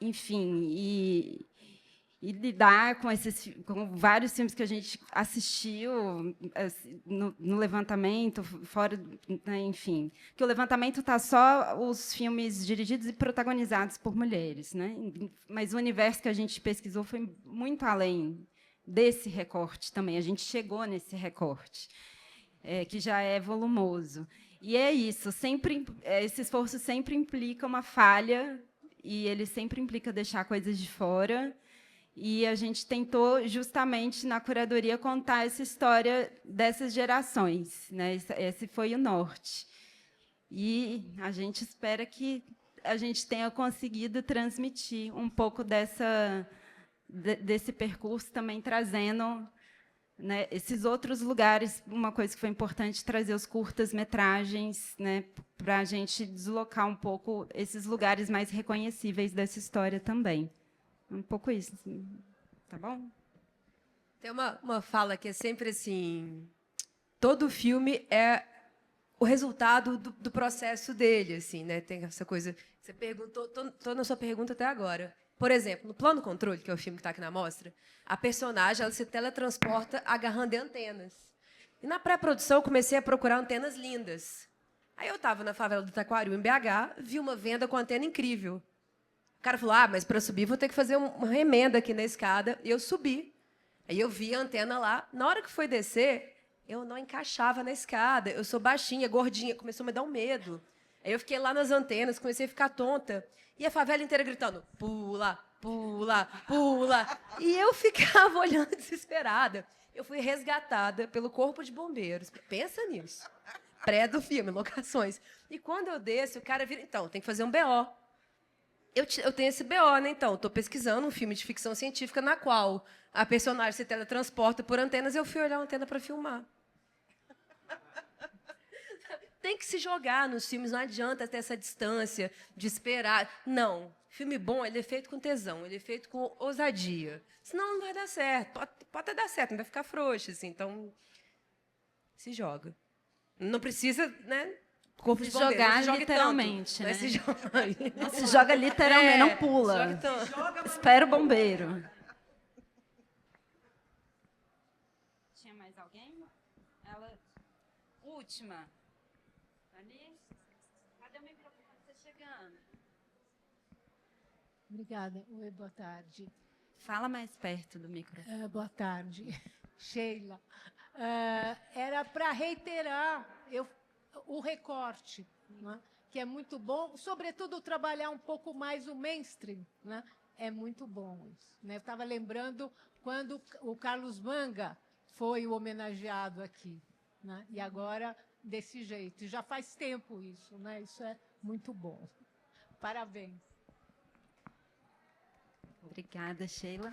enfim, e lidar com vários filmes que a gente assistiu no levantamento, fora, né, enfim, que o levantamento está só os filmes dirigidos e protagonizados por mulheres, né? Mas o universo que a gente pesquisou foi muito além desse recorte também. A gente chegou nesse recorte, que já é volumoso. E é isso, esse esforço sempre implica uma falha e ele sempre implica deixar coisas de fora. E a gente tentou, justamente, na curadoria, contar essa história dessas gerações, né? Esse foi o norte. E a gente espera que a gente tenha conseguido transmitir um pouco desse percurso, também trazendo né, esses outros lugares. Uma coisa que foi importante, trazer os curtas-metragens, né, para a gente deslocar um pouco esses lugares mais reconhecíveis dessa história também. Um pouco isso. Tá bom? Tem uma fala que é sempre assim: todo filme é o resultado do processo dele, assim, né? Tem essa coisa. Você perguntou, tô na sua pergunta até agora. Por exemplo, no Plano Controle, que é o filme que está aqui na mostra, a personagem ela se teletransporta agarrando em antenas. E na pré-produção eu comecei a procurar antenas lindas. Aí eu estava na favela do Taquaril, em BH, vi uma venda com antena incrível. O cara falou: mas para subir vou ter que fazer uma remenda aqui na escada. E eu subi. Aí eu vi a antena lá. Na hora que foi descer, eu não encaixava na escada. Eu sou baixinha, gordinha. Começou a me dar um medo. Aí eu fiquei lá nas antenas, comecei a ficar tonta. E a favela inteira gritando: pula, pula, pula. E eu ficava olhando desesperada. Eu fui resgatada pelo Corpo de Bombeiros. Pensa nisso. Pré do filme, locações. E quando eu desço, o cara vira: então, tem que fazer um BO. Eu tenho esse BO, né? Então, estou pesquisando um filme de ficção científica na qual a personagem se teletransporta por antenas. Eu fui olhar a antena para filmar. Tem que se jogar nos filmes, não adianta ter essa distância de esperar. Não. Filme bom, ele é feito com tesão, ele é feito com ousadia. Senão não vai dar certo. Pode até dar certo, não vai ficar frouxo, assim. Então, se joga. Não precisa, né? Corpo de bombeiro, jogar não se jogue literalmente, tanto, né? Se joga. Não se joga literalmente, não pula. Espera o bombeiro. Tinha mais alguém? Ela... Última. Ali? Cadê o microfone? Está chegando. Obrigada. Oi, boa tarde. Fala mais perto do microfone. Boa tarde. Sheila. Era para reiterar o recorte, né, que é muito bom, sobretudo trabalhar um pouco mais o mainstream, né, é muito bom isso, né? Eu estava lembrando quando o Carlos Manga foi o homenageado aqui, né, e agora desse jeito. Já faz tempo isso, né? Isso é muito bom. Parabéns. Obrigada, Sheila.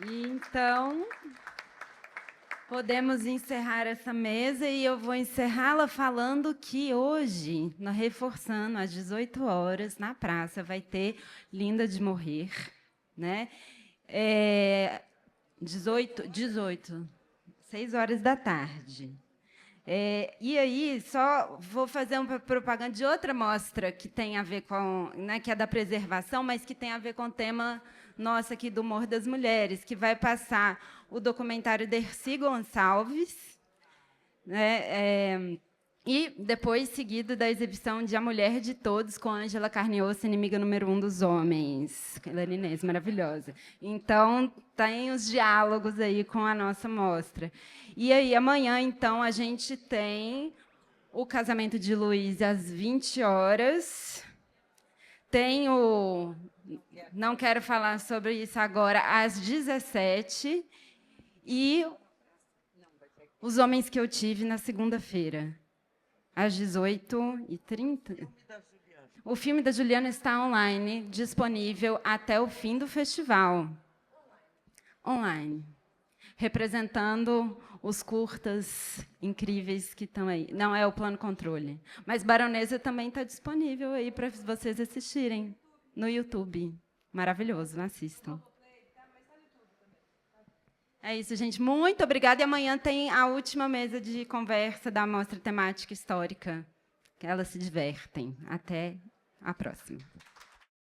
E, então, podemos encerrar essa mesa e eu vou encerrá-la falando que hoje, reforçando, às 18 horas, na praça, vai ter Linda de Morrer, né? 6 horas da tarde. E aí, só vou fazer uma propaganda de outra mostra que tem a ver com, né, que é da preservação, mas que tem a ver com o tema nosso aqui do Humor das Mulheres, que vai passar o documentário Dercy Gonçalves, né, e depois seguido da exibição de A Mulher de Todos, com Ângela Carne e Osso, inimiga número 1 dos homens. Helena Inês, maravilhosa. Então, tem os diálogos aí com a nossa mostra. E aí, amanhã, então, a gente tem o casamento de Luiz às 20 horas. Tem o... Não quero falar sobre isso agora, às 17. E Os Homens que Eu Tive na segunda-feira, às 18h30. O filme da Juliana está online, disponível até o fim do festival. Online. Representando os curtas incríveis que estão aí. Não é o Plano Controle. Mas Baronesa também está disponível aí para vocês assistirem no YouTube. Maravilhoso, assistam. É isso, gente. Muito obrigada. E amanhã tem a última mesa de conversa da Mostra Temática Histórica. Que elas se divertem. Até a próxima.